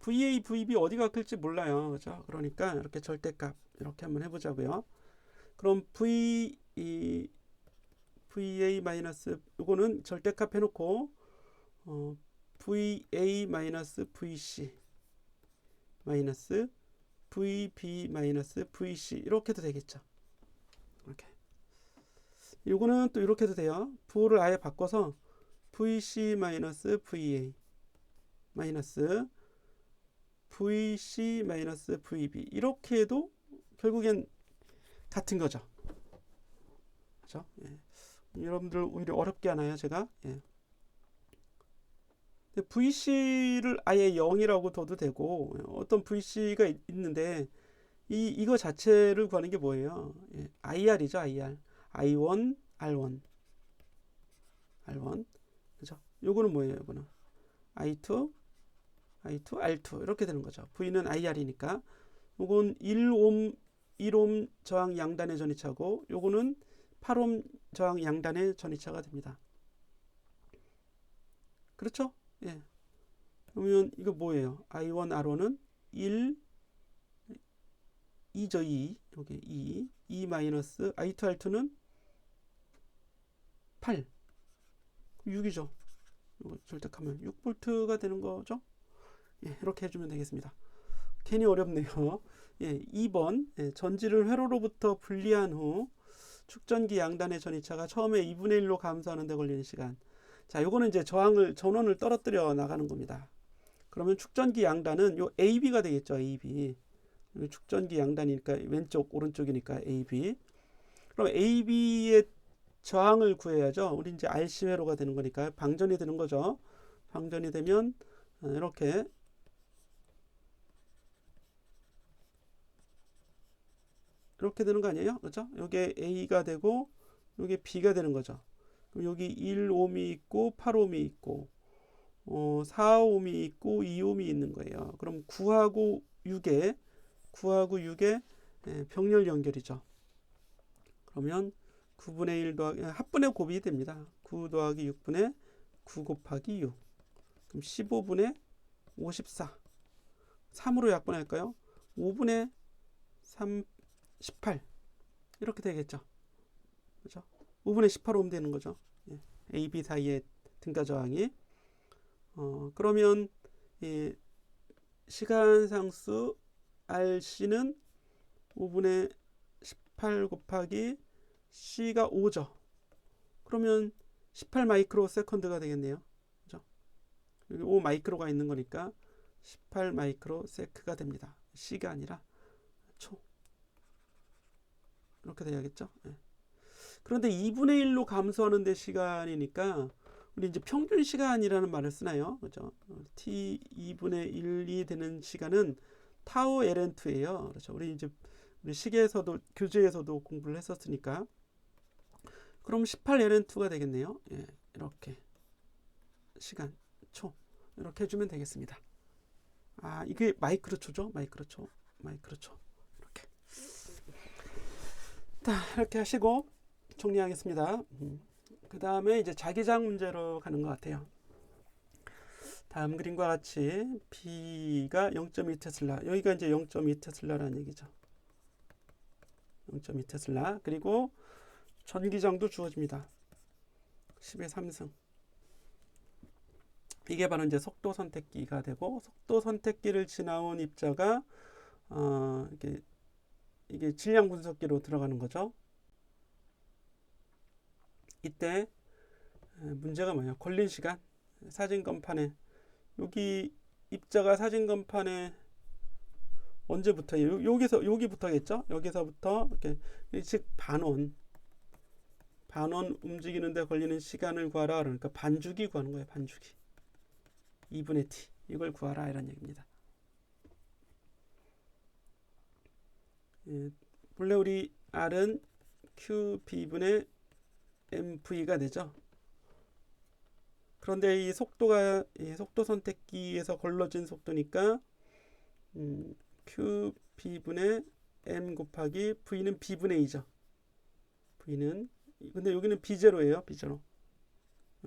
Speaker 1: VA, VB 어디가 클지 몰라요. 그죠? 그러니까 이렇게 절대값 이렇게 한번 해보자고요. 그럼 VA 마이너스 요거는 절대값 해놓고 VA 마이너스 VC 마이너스 VB 마이너스 VC 이렇게도 되겠죠. 이렇게. 요거는 또 이렇게도 돼요. 부호를 아예 바꿔서 VC 마이너스 VA 마이너스 VC 마이너스 VB 이렇게 해도 결국엔 같은 거죠. 그렇죠? 예. 여러분들 오히려 어렵게 하나요, 제가? 예. VC를 아예 0이라고 둬도 되고, 어떤 VC가 있는데 이거 자체를 구하는 게 뭐예요? 예. IR이죠, IR. I1, R1. 그죠? 요거는 뭐예요, 요거는? I2, R2 이렇게 되는 거죠. V는 IR이니까. 요건 1옴 저항 양단의 전이차고, 요거는 8옴 저항 양단의 전이차가 됩니다. 그렇죠? 예. 그러면 이거 뭐예요? I1, R1은 2죠, 2. 여기 2 마이너스 I2, R2는 8. 6이죠. 이거 절대하면 6V가 되는 거죠? 예, 이렇게 해주면 되겠습니다. 괜히 어렵네요. 예, 2번. 예, 전지를 회로로부터 분리한 후 축전기 양단의 전이차가 처음에 2분의 1로 감소하는 데 걸리는 시간. 자, 요거는 이제 전원을 떨어뜨려 나가는 겁니다. 그러면 축전기 양단은 요 AB가 되겠죠. AB. 축전기 양단이니까 왼쪽, 오른쪽이니까 AB. 그럼 AB의 저항을 구해야죠. 우리 이제 RC 회로가 되는 거니까 방전이 되는 거죠. 방전이 되면 이렇게 되는 거 아니에요? 그렇죠? 여기 A가 되고 여기 B가 되는 거죠. 그럼 여기 1옴이 있고 8옴이 있고 4옴이 있고 2옴이 있는 거예요. 그럼 9하고 6의 병렬 연결이죠. 그러면 9분의 1 더하기 합분의 곱이 됩니다. 9 더하기 6분의 9 곱하기 6. 그럼 15분의 54. 3으로 약분할까요? 5분의 3, 18. 이렇게 되겠죠. 그죠? 5분의 18 오면 되는 거죠. 예. A, B 사이의 등가 저항이. 그러면 시간 상수 RC는 5분의 18 곱하기 C가 5죠. 그러면 18 마이크로 세컨드가 되겠네요. 그죠? 여기 5 마이크로가 있는 거니까 18 마이크로 세크가 됩니다. C가 아니라 초. 이렇게 돼야겠죠. 예. 그런데 2분의 1로 감소하는 데 시간이니까 우리 이제 평균 시간이라는 말을 쓰나요? 그죠? t 2분의 1이 되는 시간은 타우 ln2예요. 그렇죠? 우리 시계에서도 교재에서도 공부를 했었으니까. 그럼 18 ln2가 되겠네요. 예, 이렇게 시간 초 이렇게 해주면 되겠습니다. 이게 마이크로초죠? 마이크로초. 이렇게. 자, 이렇게 하시고 정리하겠습니다. 그 다음에 이제 자기장 문제로 가는 것 같아요. 다음 그림과 같이 B가 0.2 테슬라, 여기가 이제 0.2 테슬라라는 얘기죠. 0.2 테슬라. 그리고 전기장도 주어집니다. 10의 3승. 이게 바로 이제 속도 선택기가 되고, 속도 선택기를 지나온 입자가 이게 질량 분석기로 들어가는 거죠. 이때 문제가 뭐예요? 걸린 시간. 사진건판에 여기 입자가 사진건판에 언제부터예요? 여기부터겠죠? 여기서부터 이렇게 즉 반원 움직이는데 걸리는 시간을 구하라. 그러니까 반주기 구하는 거예요. 반주기. 2분의 t 이걸 구하라 이런 얘기입니다. 본래 우리 R은 QB분의 MV가 되죠. 그런데 이 속도가 속도 선택기에서 걸러진 속도니까 QB분의 M 곱하기 V는 B분의 2죠. V는 근데 여기는 B0예요.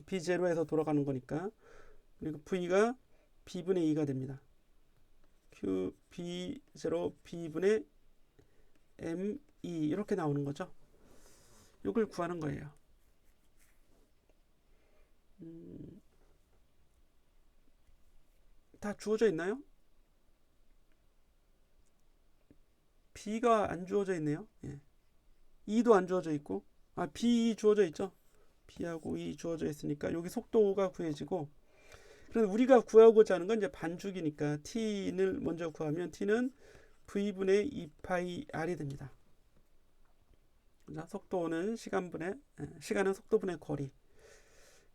Speaker 1: B0에서 돌아가는 거니까. 그리고 V가 B분의 2가 됩니다. QB0 B분의 M2 이렇게 나오는 거죠. 이걸 구하는 거예요. 다 주어져 있나요? B가 안 주어져 있네요. 예. 2도 안 주어져 있고, B 주어져 있죠. B하고 2 주어져 있으니까 여기 속도가 구해지고, 그런데 우리가 구하고자 하는 건 이제 반죽이니까 T를 먼저 구하면 T는 V분의 2파이 R이 됩니다. 속도는 시간은 속도분의 거리.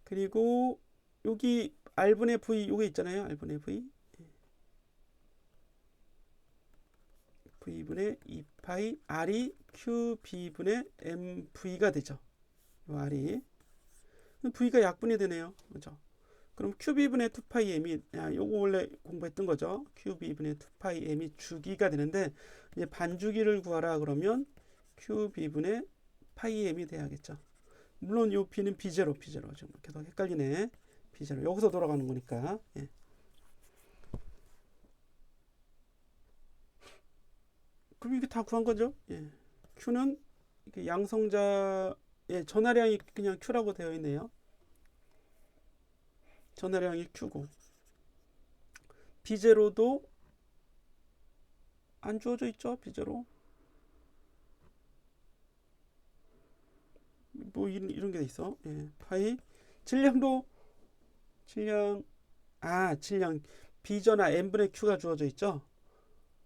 Speaker 1: 그리고 여기 R분의 V 요게 있잖아요. R분의 V. V분의 2파이 R이 QB분의 MV가 되죠. 요 R이. V가 약분이 되네요. 그죠? 그럼 QB분의 2파이 M이 요거 원래 공부했던 거죠. QB분의 2파이 M이 주기가 되는데 이제 반주기를 구하라 그러면 QB분의 파이 M이 돼야겠죠. 물론 요 B는 B0 지금 계속 헷갈리네. B0 여기서 돌아가는 거니까. 예. 그럼 이게 다 구한 거죠. 예. Q는 양성자의 전하량이 그냥 Q라고 되어 있네요. 전하량이 Q고 B0도 안 주어져 있죠. B0 뭐 이런 게 있어. 예. 파이 질량 B전하 N분의 Q가 주어져 있죠.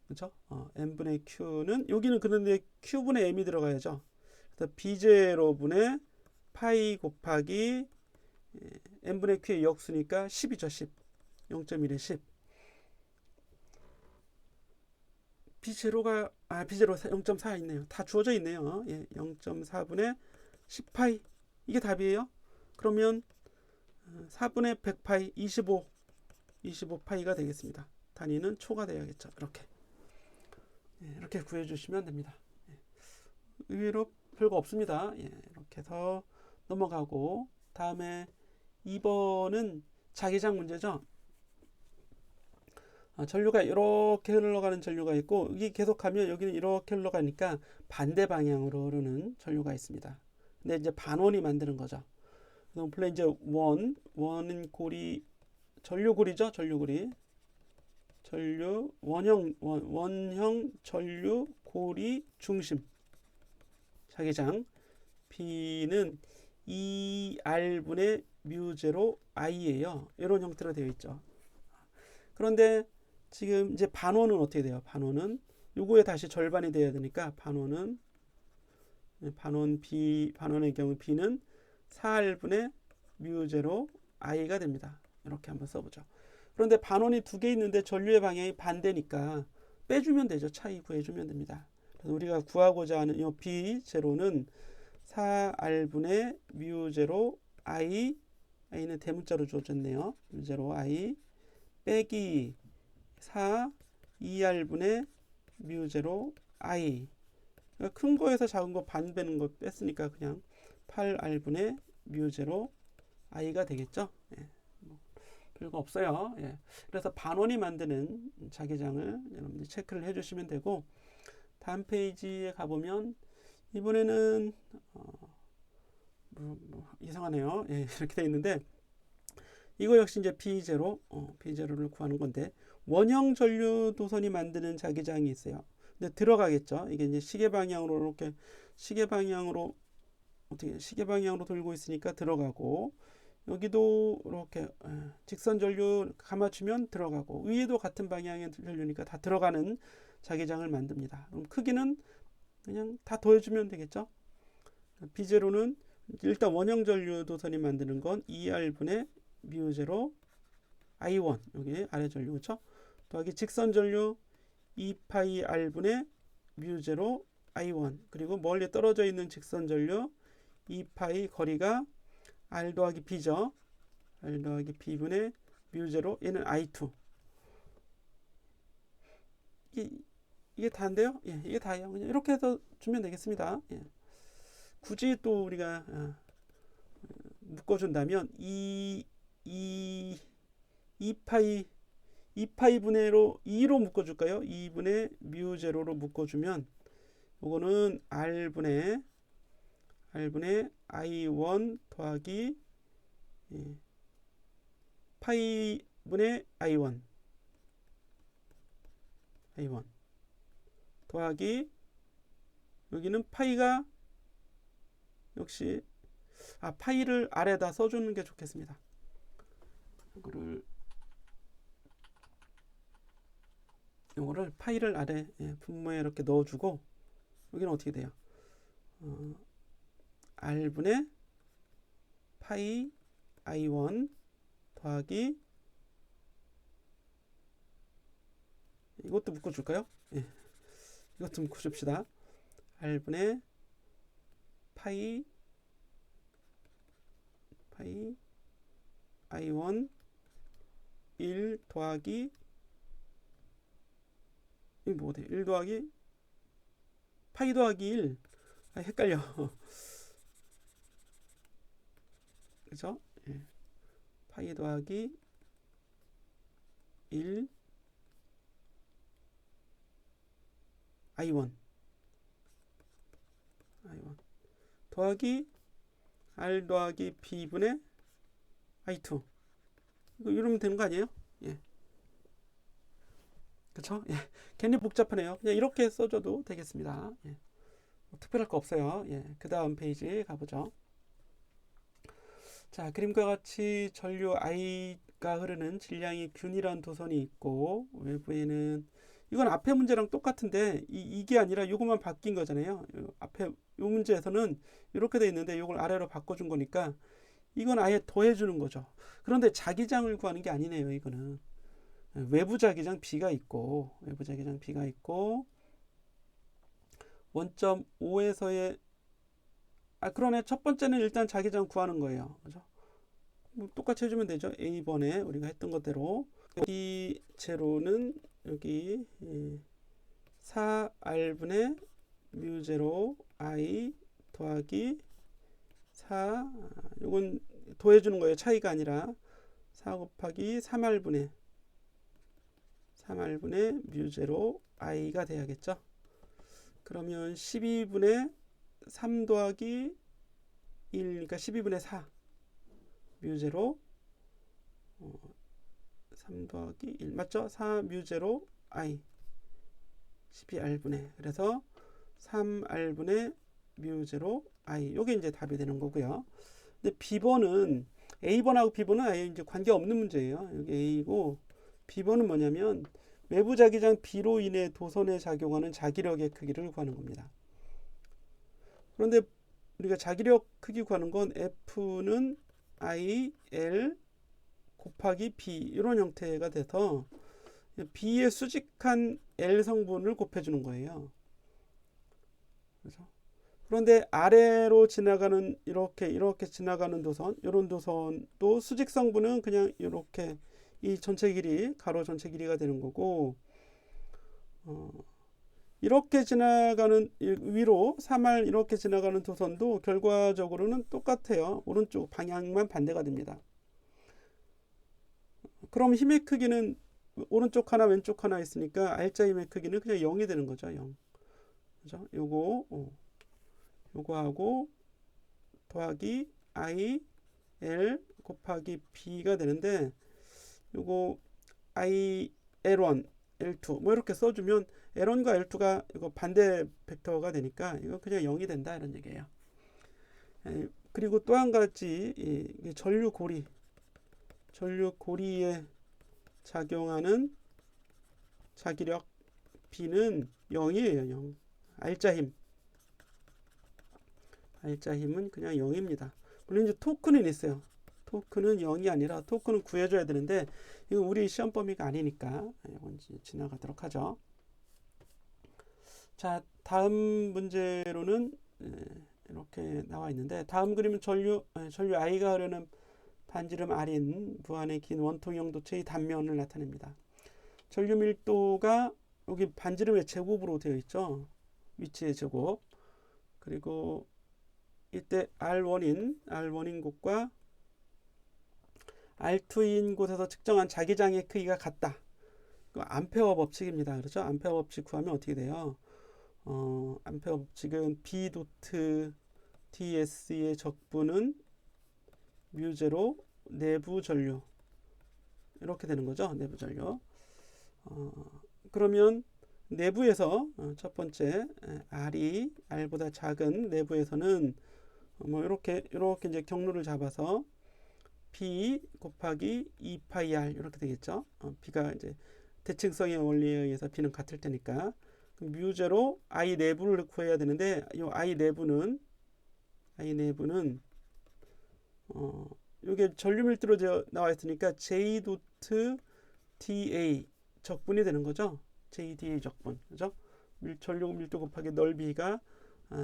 Speaker 1: 그렇죠? N분의 Q는 여기는 그런데 Q분의 M이 들어가야죠. 그래서 B0분의 파이 곱하기 N분의 Q의 역수니까 10이죠. 10. 0.1에 10. B0가 B0 0.4 있네요. 다 주어져 있네요. 예, 0.4분의 10파이. 이게 답이에요. 그러면 4분의 100파이 25파이가 되겠습니다. 단위는 초가 되어야겠죠. 이렇게 구해주시면 됩니다. 의외로 별거 없습니다. 이렇게 해서 넘어가고, 다음에 2번은 자기장 문제죠. 전류가 이렇게 흘러가는 전류가 있고, 여기 계속하면 여기는 이렇게 흘러가니까 반대 방향으로 흐르는 전류가 있습니다. 근데 이제 반원이 만드는 거죠. 원래 이제 원은 고리, 전류고리죠. 원형 전류 고리 중심 자기장. B는 2R분의 μ0 I예요. 이런 형태로 되어 있죠. 그런데 지금 이제 반원은 어떻게 돼요? 반원은 요거에 다시 절반이 돼야 되니까 반원의 경우 B는 4R분의 μ0 I가 됩니다. 이렇게 한번 써보죠. 그런데 반원이 두 개 있는데 전류의 방향이 반대니까 빼주면 되죠. 차이 구해주면 됩니다. 그래서 우리가 구하고자 하는 이 B0는 4R분의 μ0 I, I는 대문자로 주어졌네요. μ0 I 빼기 2R분의 μ0 I. 그러니까 큰 거에서 작은 거 반 빼는 거 뺐으니까 그냥 8R분의 μ0 I가 되겠죠. 별거 없어요. 그래서 반원이 만드는 자기장을 여러분들이 체크를 해주시면 되고, 다음 페이지에 가보면 이번에는 이상하네요. 이렇게 돼 있는데, 이거 역시 이제 B0를 구하는 건데, 원형 전류 도선이 만드는 자기장이 있어요. 근데 들어가겠죠. 이게 이제 시계 방향으로 돌고 있으니까 들어가고, 여기도 이렇게 직선 전류 감아주면 들어가고, 위에도 같은 방향의 전류니까 다 들어가는 자기장을 만듭니다. 그럼 크기는 그냥 다 더해주면 되겠죠. B0는 일단 원형 전류 도선이 만드는 건 2R분의 μ0 I1, 여기 아래 전류 그렇죠? 더하기 직선 전류 2파이 R분의 μ0 I1, 그리고 멀리 떨어져 있는 직선 전류 2파이 거리가 R 더하기 B죠. R 더하기 B분의 μ0, 얘는 I2. 이게 다인데요? 이게 다예요. 그냥 이렇게 해서 주면 되겠습니다. 굳이 또 우리가 묶어준다면 2파이 분의로 2로 묶어줄까요? 2분의 μ0로 묶어주면 요거는 R분의 I1 더하기 파이분의 I1 더하기, 여기는 파이가 역시 파이를 아래다 써주는 게 좋겠습니다. 요거를 파이를 아래 분모에 이렇게 넣어주고, 여기는 어떻게 돼요? R분의 파이 I1 더하기, 이것도 묶어줄까요? 이것도 묶어줍시다. R분의 파이 I1 1 더하기, 이게 뭐돼? 1 더하기 파이 더하기 1. 헷갈려. 그죠? 파이 더하기 1 I1 더하기 R 더하기 B분의 I2. 이거 이러면 되는 거 아니에요? 그쵸? 괜히 복잡하네요. 그냥 이렇게 써줘도 되겠습니다. 뭐 특별할 거 없어요. 그 다음 페이지 가보죠. 자, 그림과 같이 전류 I가 흐르는 질량이 균일한 도선이 있고, 외부에는, 이건 앞에 문제랑 똑같은데 이게 아니라 이것만 바뀐 거잖아요. 앞에 이 문제에서는 이렇게 돼 있는데 이걸 아래로 바꿔준 거니까 이건 아예 더해주는 거죠. 그런데 자기장을 구하는 게 아니네요. 이거는 외부 자기장 B가 있고, 원점 5에서의 그러네. 첫 번째는 일단 자기장 구하는 거예요. 그죠? 뭐 똑같이 해주면 되죠. A번에 우리가 했던 것대로 여기 제로는 여기 4R분의 뮤0 I 더하기 4, 요건 더해주는 거예요. 차이가 아니라 4 곱하기 3R분의 뮤0 I가 돼야겠죠. 그러면 12분의 3 더하기 1, 그러니까 12분의 4 뮤0 3 더하기 1 맞죠? 4 뮤0 I 12R분의 그래서 3R분의 뮤0 I 요게 이제 답이 되는 거고요. 근데 B번은 A번하고 B번은 아예 이제 관계 없는 문제예요. 여기 A고 B번은 뭐냐면 외부 자기장 B로 인해 도선에 작용하는 자기력의 크기를 구하는 겁니다. 그런데 우리가 자기력 크기 구하는 건 F는 I, L 곱하기 B 이런 형태가 돼서 B의 수직한 L 성분을 곱해주는 거예요. 그렇죠? 그런데 아래로 지나가는 이렇게 지나가는 도선, 이런 도선도 수직 성분은 그냥 이렇게 이 전체 길이 가로 전체 길이가 되는 거고, 이렇게 지나가는 위로 3R 이렇게 지나가는 도선도 결과적으로는 똑같아요. 오른쪽 방향만 반대가 됩니다. 그럼 힘의 크기는 오른쪽 하나 왼쪽 하나 있으니까 R자 힘의 크기는 그냥 0이 되는 거죠. 0. 그죠? 요거하고 더하기 I L 곱하기 B가 되는데 요거 I L1 L2 뭐 이렇게 써주면 L1과 L2가 이거 반대 벡터가 되니까 이거 그냥 0이 된다 이런 얘기예요. 그리고 또 한 가지 전류고리에 작용하는 자기력 B는 0이에요. 0. R자 힘은 그냥 0입니다. 물론 이제 토크는 있어요. 토크는 0이 아니라 토크는 구해줘야 되는데 이건 우리 시험 범위가 아니니까 이건 지나가도록 하죠. 자, 다음 문제로는 이렇게 나와 있는데 다음 그림은 전류 I가 흐르는 반지름 R인 무한의 긴 원통형 도체의 단면을 나타냅니다. 전류 밀도가 여기 반지름의 제곱으로 되어 있죠. 위치의 제곱. 그리고 이때 R1인 곳과 R2인 곳에서 측정한 자기장의 크기가 같다. 암페어 법칙입니다. 그렇죠? 암페어 법칙 구하면 어떻게 돼요? 암페어 법칙은 B 도트 DS의 적분은 뮤0 내부 전류 이렇게 되는 거죠. 내부 전류. 그러면 내부에서 첫 번째 R보다 작은 내부에서는 뭐 이렇게 이제 경로를 잡아서 B 곱하기 2파이 R 이렇게 되겠죠. B가 이제 대칭성의 원리에 의해서 B는 같을 테니까 뮤0 I 내부를 구해야 되는데 이 I 내부는 이게 전류 밀도로 나와 있으니까 J 도트 dA 적분이 되는 거죠. JDA 적분, 그죠? 전류 밀도 곱하기 넓이가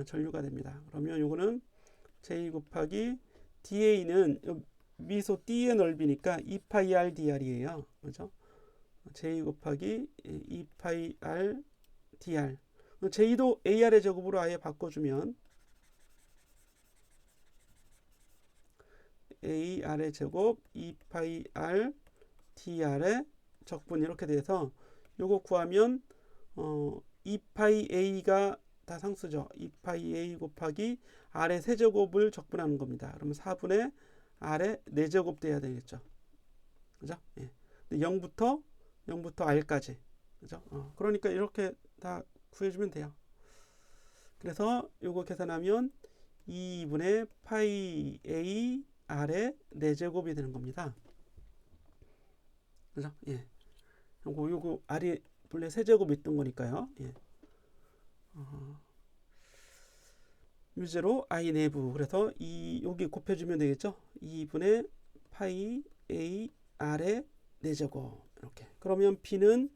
Speaker 1: 전류가 됩니다. 그러면 요거는 J 곱하기 DA는 미소 D의 넓이니까 2파이 R DR이에요. 그죠? J 곱하기 2파이 R DR. J도 AR의 제곱으로 아예 바꿔주면 AR의 제곱 2파이 R DR의 적분 이렇게 돼서 요거 구하면 2파이 A가 다 상수죠. 2파이 A 곱하기 R의 세제곱을 적분하는 겁니다. 그러면 4분의 R의 4제곱 돼야 되겠죠. 그죠? 예. 0부터 R까지. 그죠? 그러니까 이렇게 다 구해주면 돼요. 그래서 요거 계산하면 2분의 파이 A R의 4제곱이 되는 겁니다. 그죠? 예. 요거 R이 본래 세제곱 있던 거니까요. 예. 뮤0 I 내부 그래서 여기 곱해주면 되겠죠. 2분의 파이 A R의 4제곱 이렇게. 그러면 B는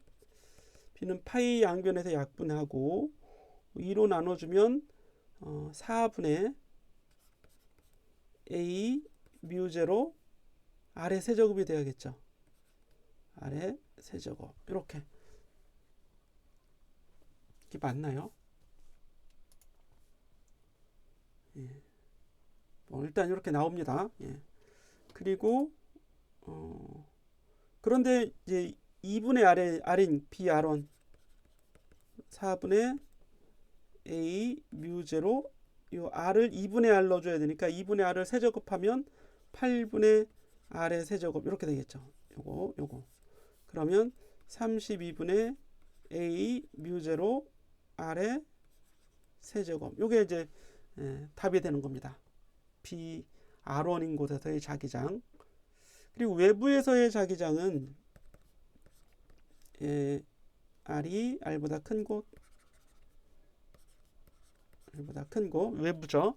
Speaker 1: 파이 양변에서 약분하고 2로 나눠주면 4분의 A 뮤0 R의 세제곱이 돼야겠죠. R의 세제곱. 이렇게 이게 맞나요? 예. 일단 이렇게 나옵니다. 예. 그리고 그런데 이제 2분의 R인 Br1 4분의 A 뮤제로 요 R을 2분의 R 넣어줘야 되니까 2분의 R을 세제곱하면 8분의 R의 세제곱 이렇게 되겠죠. 요거 그러면 32분의 A 뮤제로 R의 세제곱 요게 이제 답이 되는 겁니다. B R1인 곳에서의 자기장. 그리고 외부에서의 자기장은 R이 R보다 큰 곳, R보다 큰 곳 외부죠.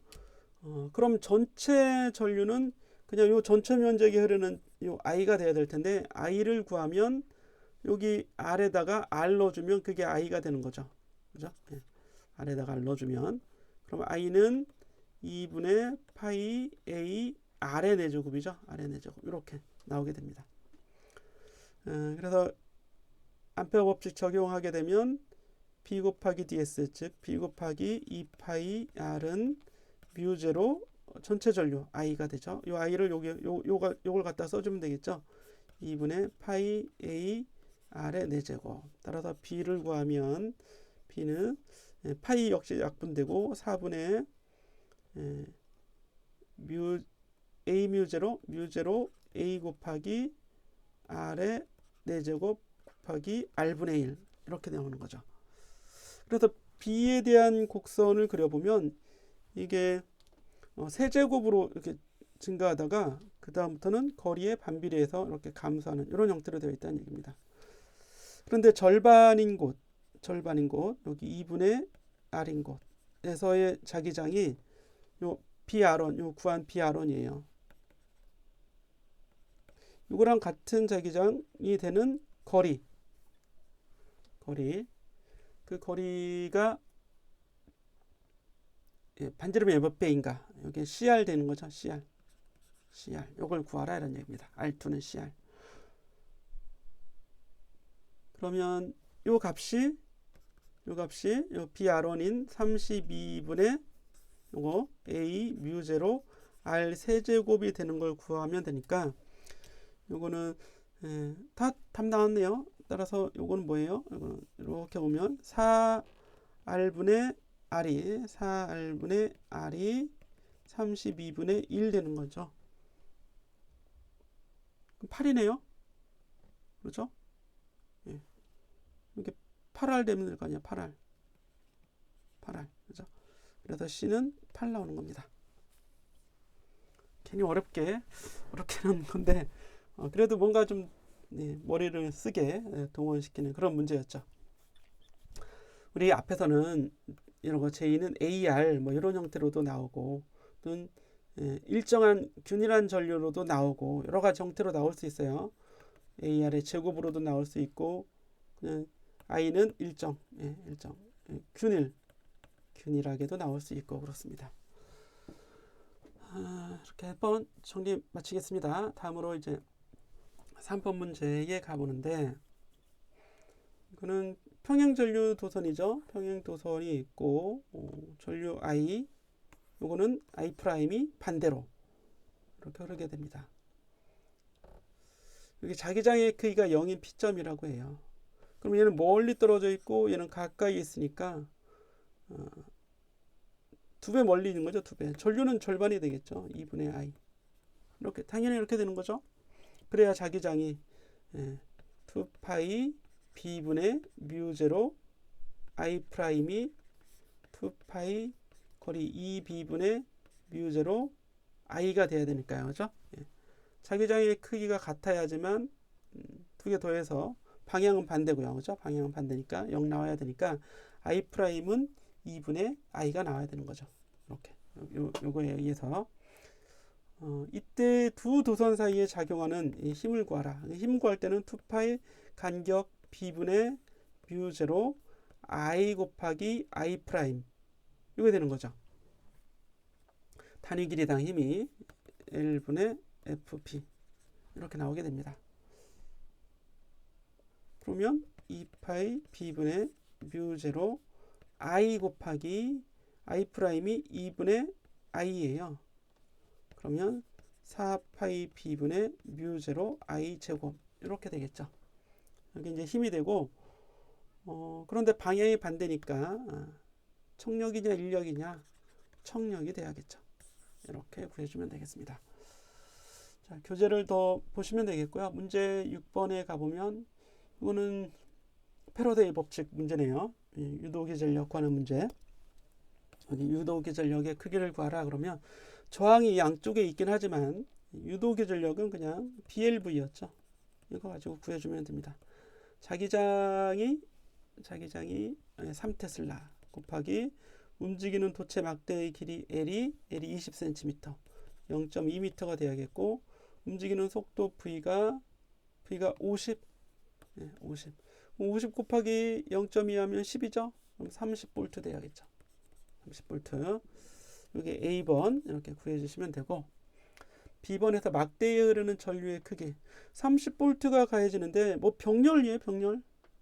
Speaker 1: 그럼 전체 전류는 그냥 요 전체 면적이 흐르는 요 I가 돼야 될 텐데 I를 구하면 여기 R에다가 R 넣어주면 그게 I가 되는 거죠. 그죠? 네. R에다가 R 넣어주면 그럼 I는 2분의 파이 A R의 4제곱이죠. R의 4제곱 이렇게 나오게 됩니다. 그래서 암페어 법칙 적용하게 되면 B 곱하기 ds 즉 B 곱하기 2파이 R은 뮤제로 전체 전류 I가 되죠. 이 I를 요걸 갖다 써주면 되겠죠. 2분의 파이 A R의 4제곱. 따라서 B를 구하면 B는 파이 역시 약분되고 4분의 A 뮤제로 A 곱하기 R의 4제곱 곱하기 R분의 1 이렇게 나오는 거죠. 그래서 B에 대한 곡선을 그려보면 이게 세제곱으로 이렇게 증가하다가 그 다음부터는 거리에 반비례해서 이렇게 감소하는 이런 형태로 되어 있다는 얘기입니다. 그런데 절반인 곳 여기 2분의 R인 곳에서의 자기장이 요 BR1 요 구한 BR1이에요. 이거랑 같은 자기장이 되는 거리 그 거리가 반지름이 몇 배인가 여기 CR 되는 거죠. CR 요걸 구하라 이런 얘기입니다. R2는 CR. 그러면 요 값이 요 BR1인 32분의 요거 A 뮤제로 R 세제곱이 되는 걸 구하면 되니까 요거는 다 답 나왔네요. 따라서 요거는 뭐예요? 요거는 이렇게 보면 4R분의 R이 32분의 1 되는 거죠. 8이네요. 그렇죠? 예. 이렇게 8R 되면 될 거 아니야. 8R. 그죠? 그래서 C는 8 나오는 겁니다. 괜히 어렵게 하는 건데 그래도 뭔가 좀 머리를 쓰게 동원시키는 그런 문제였죠. 우리 앞에서는 이런 거 제2는 AR 뭐 이런 형태로도 나오고 또는 일정한 균일한 전류로도 나오고 여러 가지 형태로 나올 수 있어요. AR의 제곱으로도 나올 수 있고 그냥 I는 일정 균일하게도 나올 수 있고 그렇습니다. 이렇게 한번 정리 마치겠습니다. 다음으로 이제 3번 문제에 가보는데 이거는 평행전류 도선이죠. 평행도선이 있고 전류 I 요거는 I 프라임이 반대로 이렇게 흐르게 됩니다. 여기 자기장의 크기가 0인 P점이라고 해요. 그럼 얘는 멀리 떨어져 있고 얘는 가까이 있으니까 2배 멀리 있는 거죠. 2배. 전류는 절반이 되겠죠. 2분의 I. 이렇게 당연히 이렇게 되는 거죠. 그래야 자기장이 2파이 B분의 뮤제로 I 프라임이 2파이 거리 2B분의 뮤제로 I가 돼야 되니까요. 그죠? 자기장의 크기가 같아야지만 두 개 더해서 방향은 반대고요. 그죠? 방향은 반대니까 0 나와야 되니까 I 프라임은 2분의 I가 나와야 되는 거죠. 이렇게 요거에 의해서 이때 두 도선 사이에 작용하는 이 힘을 구하라. 힘 구할 때는 2파이 간격 B분의 뮤제로 I 곱하기 I 프라임 이게 되는 거죠. 단위 길이당 힘이 L분의 FP 이렇게 나오게 됩니다. 그러면 2파이 b분의 뮤 제로 i 곱하기 i 프라임이 2분의 i예요. 그러면 4파이 b분의 뮤 제로 i 제곱 이렇게 되겠죠. 여기 이제 힘이 되고 그런데 방향이 반대니까 청력이냐 인력이냐 청력이 돼야겠죠. 이렇게 구해주면 되겠습니다. 자, 교재를 더 보시면 되겠고요. 문제 6번에 가보면 이거는 패러데이 법칙 문제네요. 유도기 전력 구하는 문제. 여기 유도기 전력의 크기를 구하라 그러면 저항이 양쪽에 있긴 하지만 유도기 전력은 그냥 BLV였죠. 이거 가지고 구해주면 됩니다. 자기장이 3테슬라 곱하기 움직이는 도체 막대의 길이 L이 20cm 0.2m가 돼야겠고 움직이는 속도 V가 50 곱하기 0.2 하면 10이죠. 그럼 30V 돼야겠죠. 30V. 여기 A번 이렇게 구해주시면 되고 B번에서 막대에 흐르는 전류의 크기 30V가 가해지는데 뭐 병렬이에요.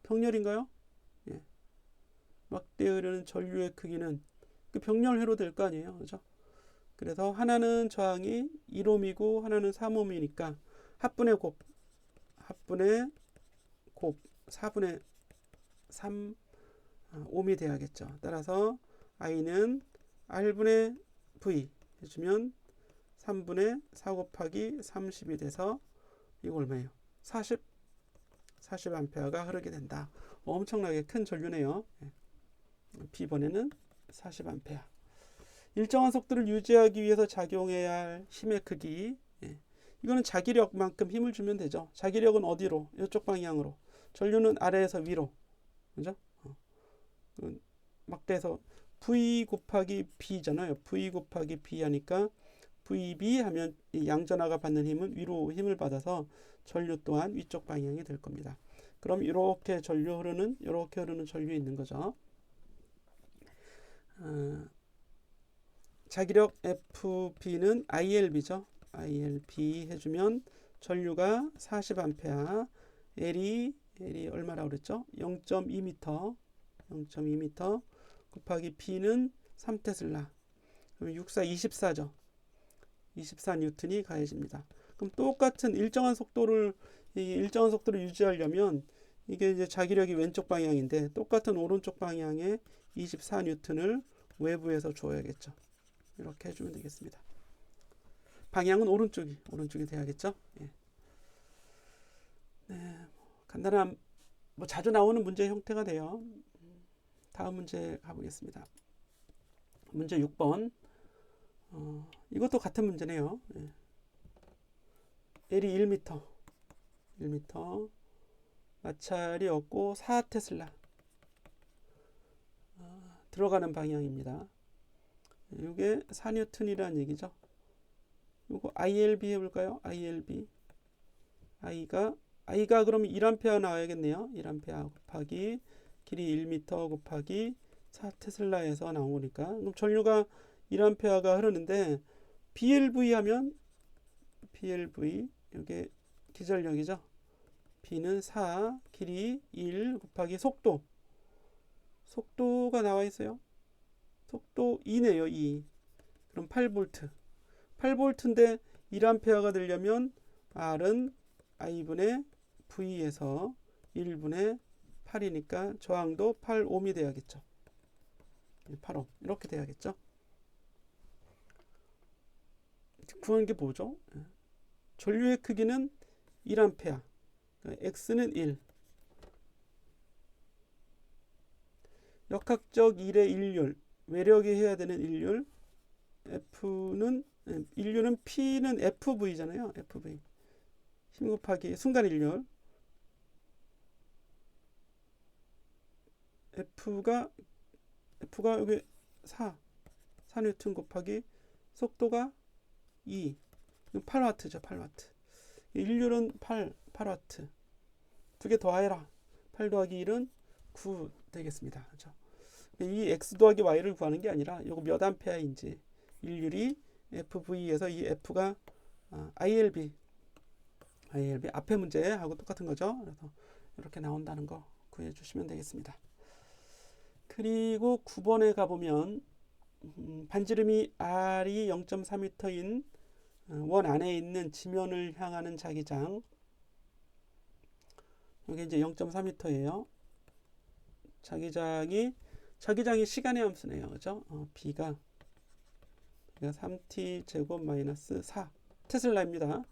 Speaker 1: 병렬인가요? 예. 막대에 흐르는 전류의 크기는 그 병렬회로 될 거 아니에요. 그죠? 그래서 하나는 저항이 1옴이고 하나는 3옴이니까 합분의 곱 4분의 3 옴이 돼야겠죠. 따라서 I는 R분의 V 해주면 3분의 4 곱하기 30이 돼서 이거 얼마예요? 40A가 흐르게 된다. 엄청나게 큰 전류네요. B번에는 40A. 일정한 속도를 유지하기 위해서 작용해야 할 힘의 크기. 이거는 자기력만큼 힘을 주면 되죠. 자기력은 어디로? 이쪽 방향으로. 전류는 아래에서 위로. 그죠? 막대에서 V 곱하기 B잖아요. V 곱하기 B 하니까 VB 하면 양전하가 받는 힘은 위로 힘을 받아서 전류 또한 위쪽 방향이 될 겁니다. 그럼 이렇게 흐르는 전류 있는 거죠. 자기력 FB는 ILB죠. ILB 해주면 전류가 40A, L이 얼마라고 그랬죠? 0.2m 곱하기 B는 3테슬라. 그럼 64, 24죠. 24N이 가해집니다. 그럼 똑같은 일정한 속도를 유지하려면 이게 이제 자기력이 왼쪽 방향인데 똑같은 오른쪽 방향에 24N을 외부에서 줘야겠죠. 이렇게 해주면 되겠습니다. 방향은 오른쪽이 돼야겠죠. 예. 네, 간단한 자주 나오는 문제 형태가 돼요. 다음 문제 가보겠습니다. 문제 6번. 이것도 같은 문제네요. 예. L이 1m 마찰이 없고 4테슬라 들어가는 방향입니다. 이게 4N이라는 얘기죠. 이거 ILB 해볼까요? ILB I가 그러면 1A 나와야겠네요. 1A 곱하기 길이 1m 곱하기 4테슬라에서 나온 거니까 그럼 전류가 1A가 흐르는데 BLV 하면 BLV 이게 기전력이죠. B는 4 길이 1 곱하기 속도가 나와 있어요. 속도 2네요. 2. 그럼 8V인데 1A가 되려면 R은 I분의 V에서 1분의 8이니까 저항도 8옴이 돼야겠죠. 8옴 이렇게 돼야겠죠. 구하는 게 뭐죠? 전류의 크기는 1A, X는 1. 역학적 1의 일률, 외력이 해야 되는 일률, 인류는 P는 FV잖아요. FV. 힘 곱하기 순간 일률. F가 여기 4N 곱하기 속도가 2. 8W죠. 8W. 일률은 8W. 두 개 더해라. 8 더하기 1은 9 되겠습니다. 그렇죠? 이 X 더하기 Y를 구하는 게 아니라 이거 몇 암페어인지 일률이 FV에서 이 F가 ILB ILB 앞에 문제하고 똑같은 거죠. 그래서 이렇게 나온다는 거 구해 주시면 되겠습니다. 그리고 9번에 가보면 반지름이 R이 0.4m인 원 안에 있는 지면을 향하는 자기장, 여기 이제 0.4m예요. 자기장이 시간의 함수네요. 그죠? B가 3t 제곱 마이너스 4 테슬라입니다.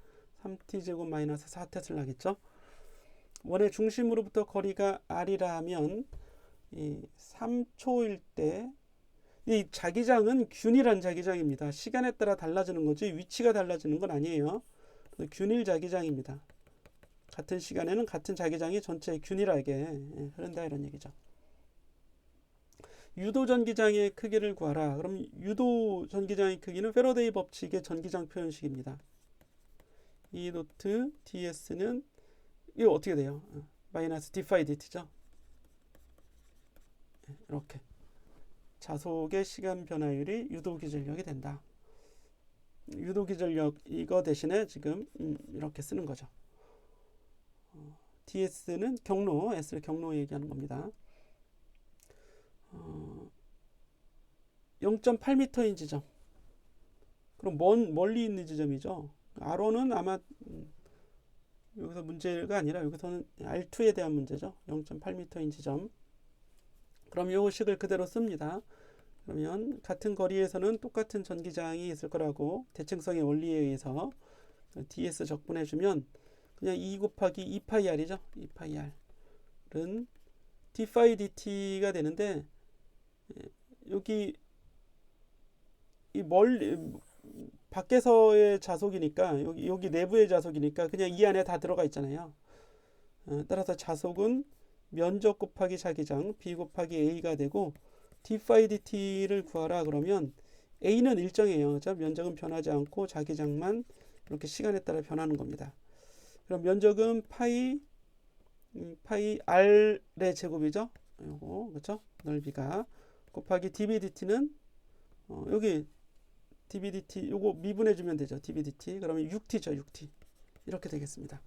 Speaker 1: 3t 제곱 마이너스 4 테슬라겠죠? 원의 중심으로부터 거리가 R이라 하면 이 3초일 때 이 자기장은 균일한 자기장입니다. 시간에 따라 달라지는 거지 위치가 달라지는 건 아니에요. 균일 자기장입니다. 같은 시간에는 같은 자기장이 전체 균일하게 흐른다 이런 얘기죠. 유도 전기장의 크기를 구하라. 그럼 유도 전기장의 크기는 패러데이 법칙의 전기장 표현식입니다. E 노트 ds는 이거 어떻게 돼요? 마이너스 d파이 dt죠. 이렇게 자속의 시간 변화율이 유도 기전력이 된다. 유도 기전력 이거 대신에 지금 이렇게 쓰는 거죠. ds는 경로, s를 경로 얘기하는 겁니다. 0.8m인 지점. 그럼 멀리 있는 지점이죠. R호는 아마 여기서 문제가 아니라 여기서는 R2에 대한 문제죠. 0.8m인 지점. 그럼 이 식을 그대로 씁니다. 그러면 같은 거리에서는 똑같은 전기장이 있을 거라고 대칭성의 원리에 의해서 ds 적분해주면 그냥 2 곱하기 2파이r이죠. 2파이r은 d파이 dt가 되는데 여기 이 멀리 밖에서의 자속이니까 여기 내부의 자속이니까 그냥 이 안에 다 들어가 있잖아요. 따라서 자속은 면적 곱하기 자기장 b 곱하기 a가 되고 d파이 dt를 구하라 그러면 a는 일정해요. 그렇죠? 면적은 변하지 않고 자기장만 이렇게 시간에 따라 변하는 겁니다. 그럼 면적은 파이 r의 제곱이죠. 요거 그렇죠? 넓이가 곱하기 dv dt는 여기 dv dt 요거 미분해 주면 되죠. dv dt 그러면 6t죠. 6t 이렇게 되겠습니다.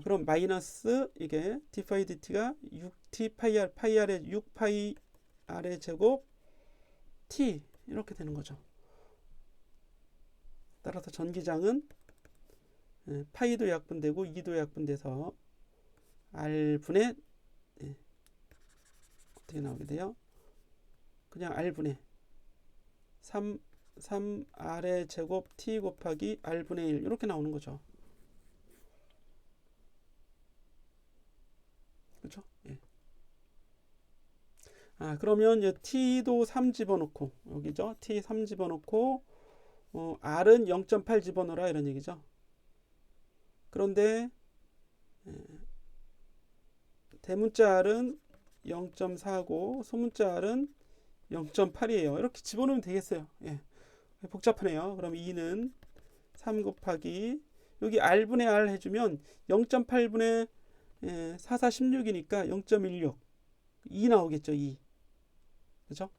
Speaker 1: 그럼 마이너스 이게 d파이 dt가 6t 파이 r의 6파이 r의 제곱 t 이렇게 되는 거죠. 따라서 전기장은 파이도 약분되고 2도 약분돼서 r분의 어떻게 나오게 돼요? 그냥 r분의 3r의 제곱 t 곱하기 r분의 1 이렇게 나오는 거죠. 그렇죠? 예. 그러면 이제 t도 3 집어넣고 여기죠. t 3 집어넣고 r은 0.8 집어넣어라 이런 얘기죠. 그런데 대문자 r은 0.4고 소문자 r은 0.8이에요. 이렇게 집어넣으면 되겠어요. 예. 복잡하네요. 그럼 2는 3 곱하기 여기 r분의 r 해주면 0.8분의 4, 4, 16이니까 0.16 2 나오겠죠. 2 그죠?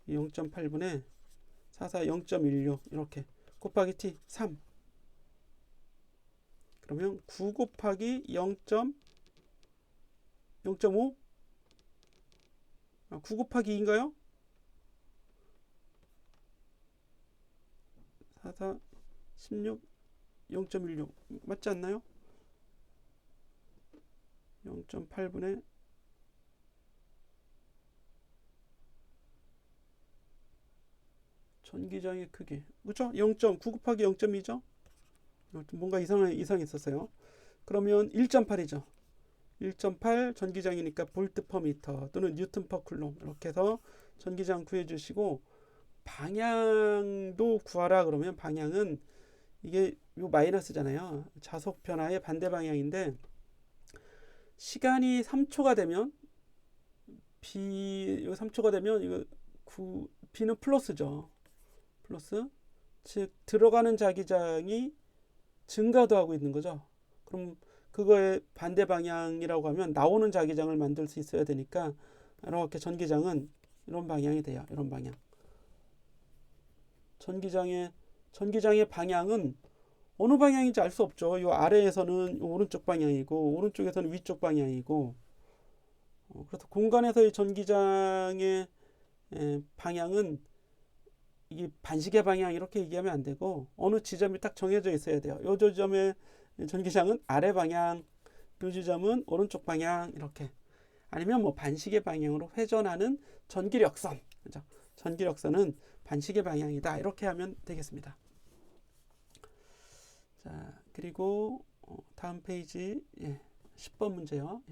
Speaker 1: 0.8분의 4, 4, 0.16 이렇게 곱하기 t 3 그러면 9 곱하기 0.5 9 곱하기 2인가요? 4, 4, 16 0.16 맞지 않나요? 0.8분의 전기장의 크기 그렇죠? 0.9 곱하기 0.2죠? 뭔가 이상이 있었어요. 그러면 1.8이죠. 1.8 전기장이니까 볼트 퍼 미터 또는 뉴턴 퍼 쿨롬 이렇게 해서 전기장 구해주시고 방향도 구하라 그러면 방향은 이게 요 마이너스잖아요. 자속 변화의 반대 방향인데 시간이 3초가 되면 B 요 3초가 되면 이거 B는 플러스죠. 플러스 즉 들어가는 자기장이 증가도 하고 있는 거죠. 그럼 그거의 반대 방향이라고 하면 나오는 자기장을 만들 수 있어야 되니까 이렇게 전기장은 이런 방향이 돼요. 이런 방향. 전기장의 방향은 어느 방향인지 알 수 없죠. 요 아래에서는 오른쪽 방향이고 오른쪽에서는 위쪽 방향이고 그래서 공간에서의 전기장의 방향은 이게 반시계 방향 이렇게 얘기하면 안 되고 어느 지점이 딱 정해져 있어야 돼요. 요 지점의 전기장은 아래 방향, 요 지점은 오른쪽 방향 이렇게 아니면 뭐 반시계 방향으로 회전하는 전기력선 그죠? 전기력선은 반시계 방향이다 이렇게 하면 되겠습니다. 자 그리고 다음 페이지 10번 문제요.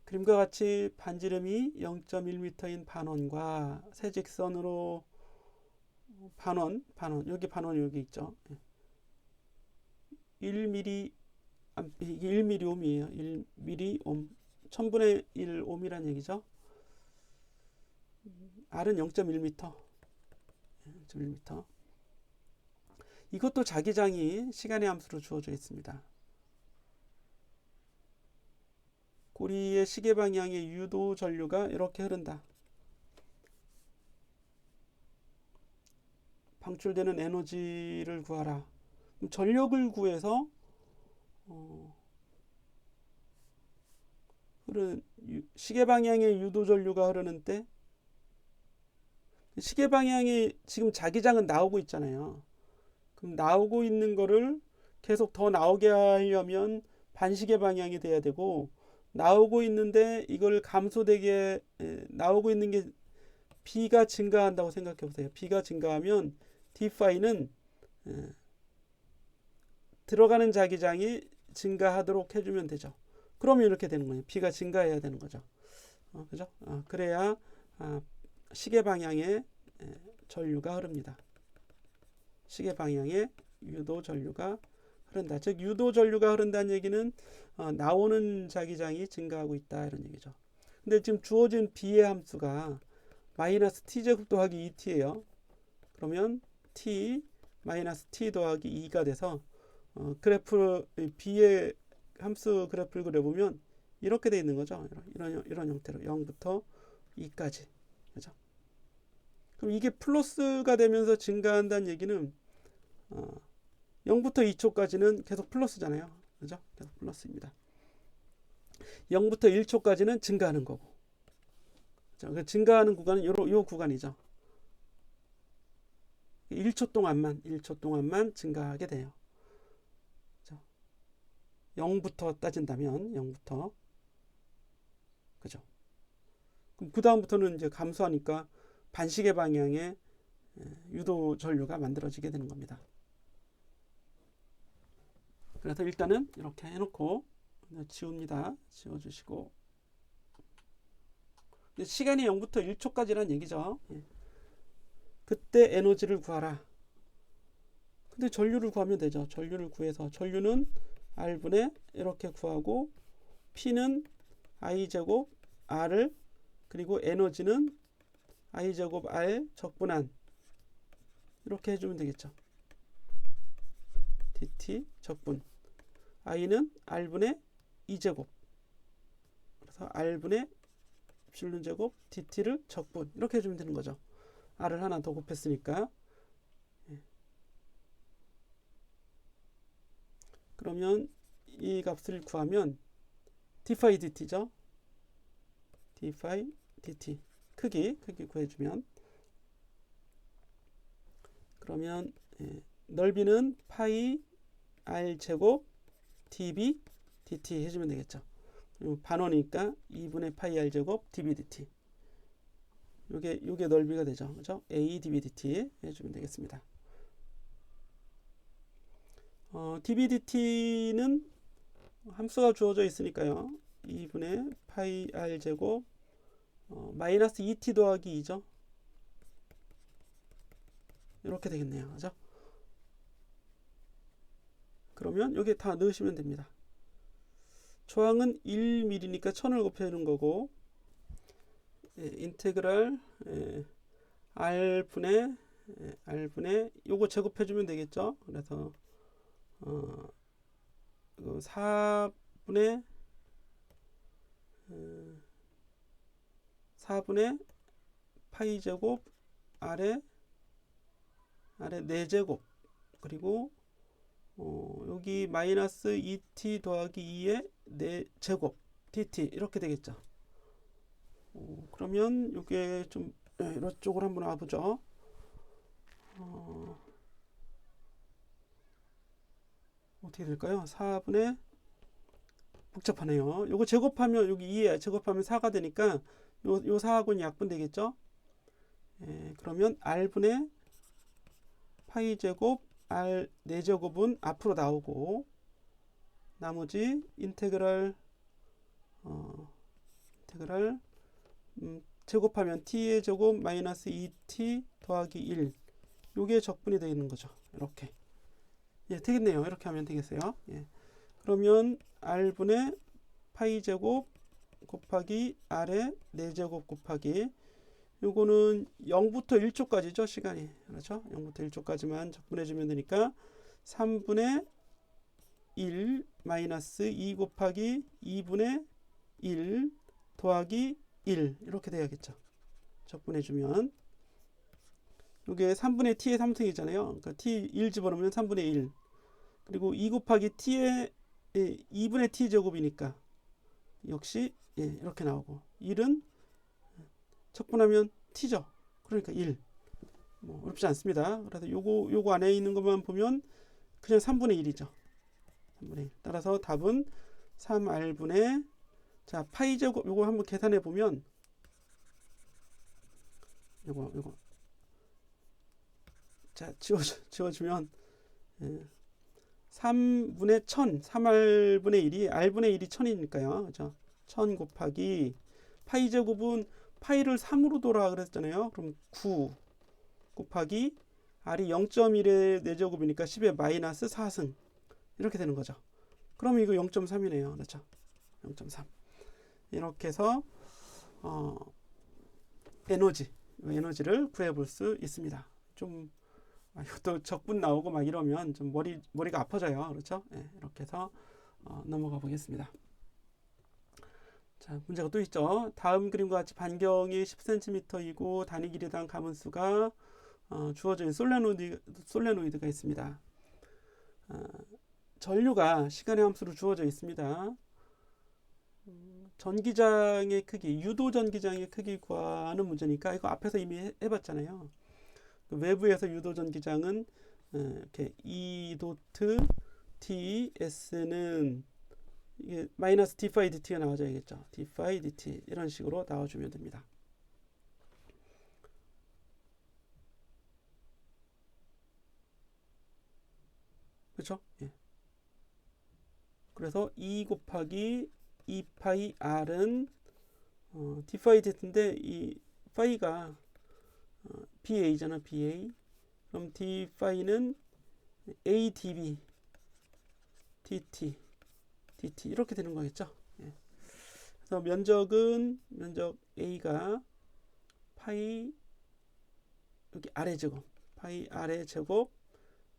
Speaker 1: 그림과 같이 반지름이 0.1m인 반원과 세 직선으로 반원 여기 반원 여기 있죠. 1mm 이게 1mm 옴이에요. 1mm 옴 1000분의 1 옴이란 얘기죠. R은 0.1m 0.1m 이것도 자기장이 시간의 함수로 주어져 있습니다. 고리의 시계 방향의 유도 전류가 이렇게 흐른다. 방출되는 에너지를 구하라. 그럼 전력을 구해서 시계 방향의 유도 전류가 흐르는 때 시계 방향이 지금 자기장은 나오고 있잖아요. 그럼 나오고 있는 거를 계속 더 나오게 하려면 반시계 방향이 돼야 되고 나오고 있는데 이걸 감소되게 나오고 있는 게 B가 증가한다고 생각해 보세요. B가 증가하면 D파이는 들어가는 자기장이 증가하도록 해주면 되죠. 그러면 이렇게 되는 거예요. B가 증가해야 되는 거죠. 그죠? 그래야 시계 방향의 전류가 흐릅니다. 시계 방향의 유도 전류가 흐른다. 즉 유도 전류가 흐른다는 얘기는 나오는 자기장이 증가하고 있다 이런 얘기죠. 근데 지금 주어진 B의 함수가 마이너스 T제곱 더하기 2T예요. 그러면 T 마이너스 T 더하기 2가 돼서 그래프 B의 함수 그래프를 그려보면 이렇게 돼 있는 거죠. 이런 형태로 0부터 2까지. 그죠? 그럼 이게 플러스가 되면서 증가한다는 얘기는 0부터 2초까지는 계속 플러스잖아요. 그죠? 계속 플러스입니다. 0부터 1초까지는 증가하는 거고. 그죠? 증가하는 구간은 요 구간이죠. 1초 동안만 증가하게 돼요. 그죠? 0부터 따진다면 0부터 그죠? 그럼 그 다음부터는 이제 감소하니까 반시계 방향의 유도 전류가 만들어지게 되는 겁니다. 그래서 일단은 이렇게 해놓고 지웁니다. 지워주시고 시간이 0부터 1초까지란 얘기죠. 그때 에너지를 구하라. 근데 전류를 구하면 되죠. 전류를 구해서 전류는 R분의 이렇게 구하고 P는 I제곱 R을 그리고 에너지는 I제곱 R 적분한 이렇게 해주면 되겠죠. dt 적분 I는 R분의 2제곱 그래서 R분의 엡실론 제곱 dt를 적분 이렇게 해주면 되는 거죠. R을 하나 더 곱했으니까 그러면 이 값을 구하면 d파이 dt죠. d파이 dt 크기 구해주면 그러면 넓이는 파이 r 제곱 db dt 해주면 되겠죠. 반원이니까 2분의 파이 r 제곱 db dt 요게 넓이가 되죠. 그죠? a db dt 해주면 되겠습니다. db dt는 함수가 주어져 있으니까요. 2분의 파이 r 제곱 마이너스 2t 더하기 2죠. 이렇게 되겠네요. 그죠? 그러면 여기 다 넣으시면 됩니다. 조항은 1mm니까 1000을 곱해주는 거고 인테그랄 R분의 요거 제곱해주면 되겠죠. 그래서 4분의 파이 제곱 아래 4제곱 그리고 여기 마이너스 2t 더하기 2의 4제곱 dt 이렇게 되겠죠. 그러면 이게 좀 이런 쪽으로 한번 와보죠. 어떻게 될까요? 4분의 복잡하네요. 요거 제곱하면 여기 2에 제곱하면 4가 되니까 요 4하고는 약분되겠죠. 그러면 r분의 파이 제곱 r 4제곱은 앞으로 나오고 나머지 인테그랄 제곱하면 t의 제곱 마이너스 2t 더하기 1 요게 적분이 되어 있는 거죠. 이렇게 되겠네요. 이렇게 하면 되겠어요. 그러면 r분의 파이 제곱 곱하기 r의 4제곱 곱하기 요거는 0부터 1초까지죠. 시간이. 그렇죠? 0부터 1초까지만 적분해 주면 되니까 3분의 1 마이너스 2 곱하기 2분의 1 더하기 1 이렇게 돼야겠죠. 적분해 주면 이게 3분의 t의 3승이잖아요. 그러니까 t 1 집어넣으면 3분의 1 그리고 2 곱하기 t의 2분의 t 제곱이니까 역시 이렇게 나오고 1은 적분하면 t죠. 그러니까 1. 뭐 어렵지 않습니다. 그래서 요거 안에 있는 것만 보면 그냥 3분의 1이죠. 3분의 1. 따라서 답은 3r분의 자 파이 제곱 요거 한번 계산해 보면 요거 자 지워주면 3분의 1000 3r분의 1이 r분의 1이 1000이니까요. 그죠? 1000 곱하기 파이 제곱은 파이를 3으로 돌아 그랬잖아요. 그럼 9 곱하기 r이 0.1의 4제곱이니까 10의 마이너스 4승 이렇게 되는 거죠. 그러면 이거 0.3이네요. 그렇죠? 0.3 이렇게 해서 에너지를 구해볼 수 있습니다. 좀 이것도 적분 나오고 막 이러면 좀 머리가 아파져요. 그렇죠? 이렇게 해서 넘어가 보겠습니다. 자, 문제가 또 있죠. 다음 그림과 같이 반경이 10cm이고 단위 길이당 가문수가 주어져 있는 솔레노이드가 있습니다. 전류가 시간의 함수로 주어져 있습니다. 전기장의 크기, 유도 전기장의 크기 구하는 문제니까 이거 앞에서 이미 해봤잖아요. 외부에서 유도 전기장은 이렇게 E 도트 TS는 이게 마이너스 d 파이 dt가 나와줘야겠죠. d 파이 dt 이런 식으로 나와주면 됩니다. 그렇죠? 그래서 E 곱하기 2 파이 r은 d 파이 dt인데 이 파이가 BA잖아, BA. 그럼 d 파이는 AdB dt 이렇게 되는 거겠죠. 그래서 면적 A가 파이 여기 아래 제곱 파이 아래 제곱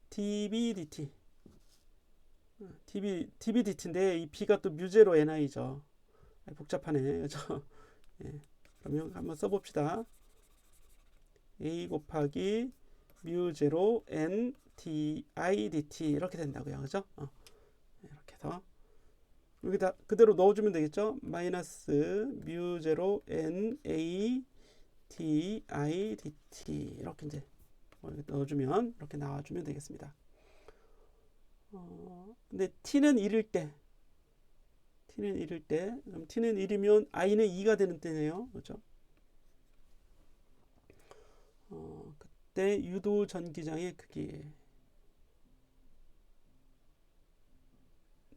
Speaker 1: dB dt인데 이 B가 또 뮤제로 NI죠. 복잡하네. 그죠? 그러면 한번 써봅시다. A 곱하기 뮤제로 N di dt 이렇게 된다고요. 그죠? 이렇게 해서 여기다 그대로 넣어주면 되겠죠. 마이너스 뮤제로 n a d i dt 이렇게 이제 넣어주면 이렇게 나와주면 되겠습니다. 근데 t는 1일 때 그럼 t는 1이면 i는 2가 되는 때네요. 그렇죠? 그때 유도 전기장의 크기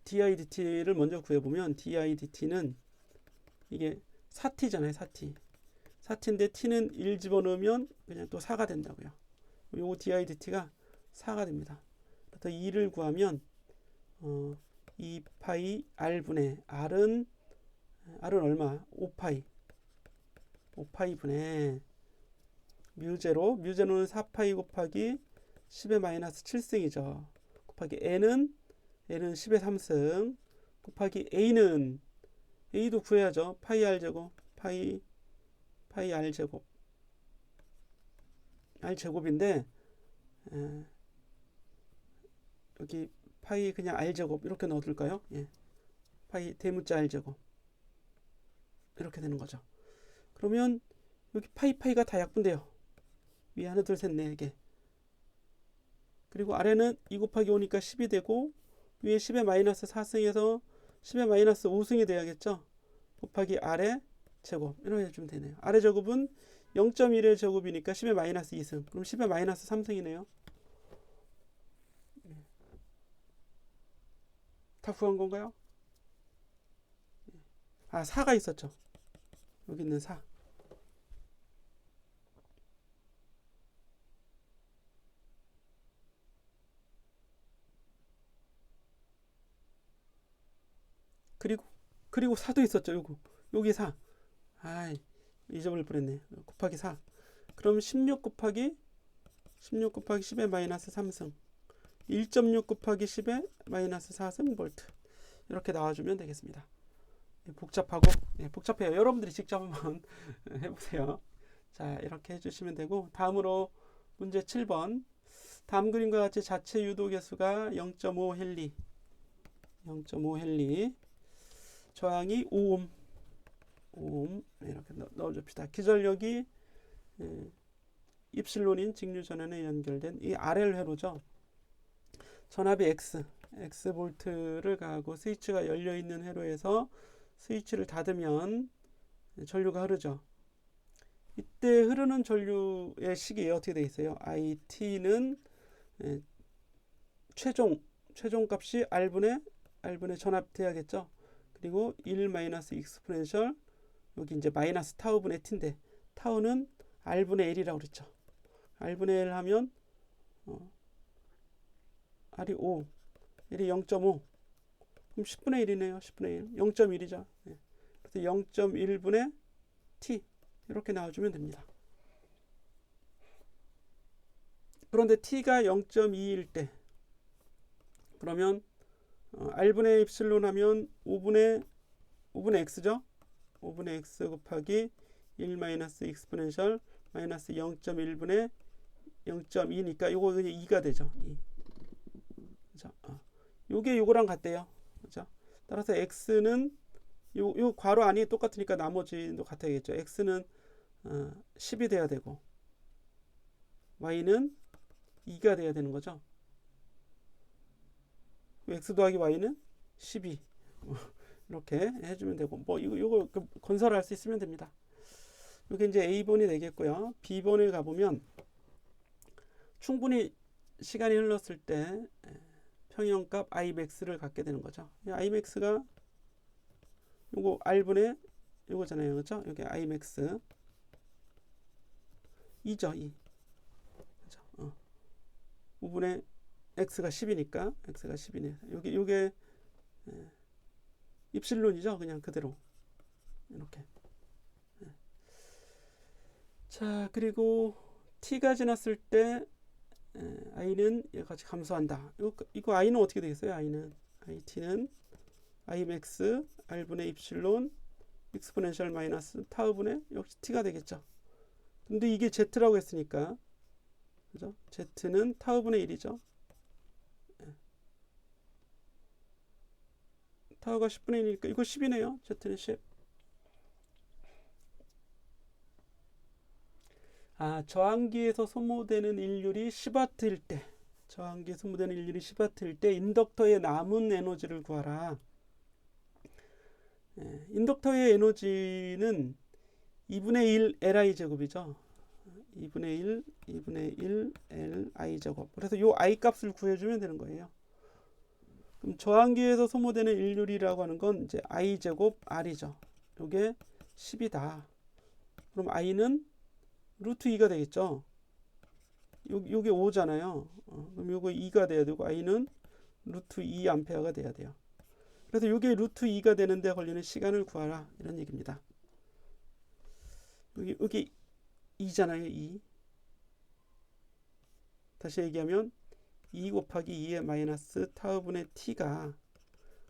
Speaker 1: didt를 먼저 구해보면 didt는 이게 4t잖아요. 4t인데 t는 1 집어넣으면 그냥 또 4가 된다고요. 요거 didt가 4가 됩니다. 더 2를 구하면 2파이 r분의 r은 얼마? 5파이 분의 뮤제로는 4파이 곱하기 10의 마이너스 7승이죠. 곱하기 n은 10의 3승 곱하기 A도 구해야죠. 파이 R제곱 파이 R제곱인데 여기 파이 그냥 r제곱 이렇게 넣어둘까요? 예. 파이 대문자 r제곱 이렇게 되는 거죠. 그러면 여기 파이가 다 약분돼요. 위에 하나 둘 셋 넷 개. 그리고 아래는 2 곱하기 5니까 10이 되고 위에 10의 마이너스 4승에서 10의 마이너스 5승이 돼야겠죠. 곱하기 아래 제곱 이렇게 해주면 되네요. 아래 제곱은 0.1의 제곱이니까 10의 마이너스 2승. 그럼 10의 마이너스 3승이네요. 다 구한 건가요? 아, 4가 있었죠. 여기 있는 4. 그리고 4도 있었죠. 요거. 여기 4. 아이, 잊어버릴 뻔했네. 곱하기 4. 그럼 16 곱하기 10의 마이너스 3승. 1.6 곱하기 10의 마이너스 4승 볼트. 이렇게 나와주면 되겠습니다. 복잡하고, 복잡해요. 여러분들이 직접 한번 해보세요. 자, 이렇게 해주시면 되고, 다음으로 문제 7번. 다음 그림과 같이 자체 유도 개수가 0.5 헨리. 0.5 헨리. 저항이 5옴. 5옴. 이렇게 넣어줍시다. 기전력이 입실론인 직류전원에 연결된 이 RL 회로죠. 전압이 X 볼트를 가하고 스위치가 열려있는 회로에서 스위치를 닫으면 전류가 흐르죠. 이때 흐르는 전류의 식이 어떻게 되어 있어요? IT는 최종 값이 R분의 전압돼야겠죠. 그리고 1 마이너스 익스포넨셜 여기 이제 마이너스 타우분의 t인데 타우는 R분의 L이라고 그랬죠. R분의 L 하면 R이 5, L이 0.5 그럼 10분의 1이네요. 10분의 1. 0.1이죠. 네. 그래서 0.1분의 t 이렇게 나와주면 됩니다. 그런데 t가 0.2일 때 그러면 r분의 입실론 하면 5분의 x죠. 5분의 x 곱하기 1 마이너스 익스포넨셜 마이너스 0.1분의 0.2니까 요거 그냥 2가 되죠. 2. 그죠? 요게 요거랑 같대요. 그죠? 따라서 x는 요 괄호 안이 똑같으니까 나머지도 같아야겠죠. x는 10이 돼야 되고 y는 2가 돼야 되는 거죠. x 더하기 y는 12 이렇게 해주면 되고 뭐 이거 건설할 수 있으면 됩니다. 이게 이제 A번이 되겠고요. B번을 가보면 충분히 시간이 흘렀을 때 평형값 Imax를 갖게 되는 거죠. Imax가 요거 R분의 요거잖아요. 그렇죠? 여기 Imax 2죠. 2. 그렇죠? 5분의 x가 10이니까 x가 10이네. 요게 입실론이죠. 그냥 그대로 이렇게. 자, 그리고 t가 지났을 때 i는 여기까지 감소한다. 이거 i는 어떻게 되겠어요? it는 imax r분의 입실론 익스포넨셜 마이너스 타우분의 역시 t가 되겠죠. 근데 이게 z라고 했으니까 그죠? z는 타우분의 1이죠. 타우가 10분의 1이니까 이거 10이네요. z는 10. 저항기에서 소모되는 일률이 10W일 때 저항기에 소모되는 일률이 10W일 때 인덕터의 남은 에너지를 구하라. 인덕터의 에너지는 2분의 1 Li 제곱이죠. 2분의 1 Li 제곱. 그래서 요 I 값을 구해주면 되는 거예요. 그럼 저항기에서 소모되는 일률이라고 하는 건 이제 I 제곱 R이죠. 요게 10이다. 그럼 I는 루트 2가 되겠죠. 요게 5잖아요. 그럼 요거 2가 돼야 되고 I는 루트 2 암페어가 돼야 돼요. 그래서 요게 루트 2가 되는데 걸리는 시간을 구하라. 이런 얘기입니다. 여기 2잖아요. 2. 다시 얘기하면 2 곱하기 2의 마이너스 타우분의 t가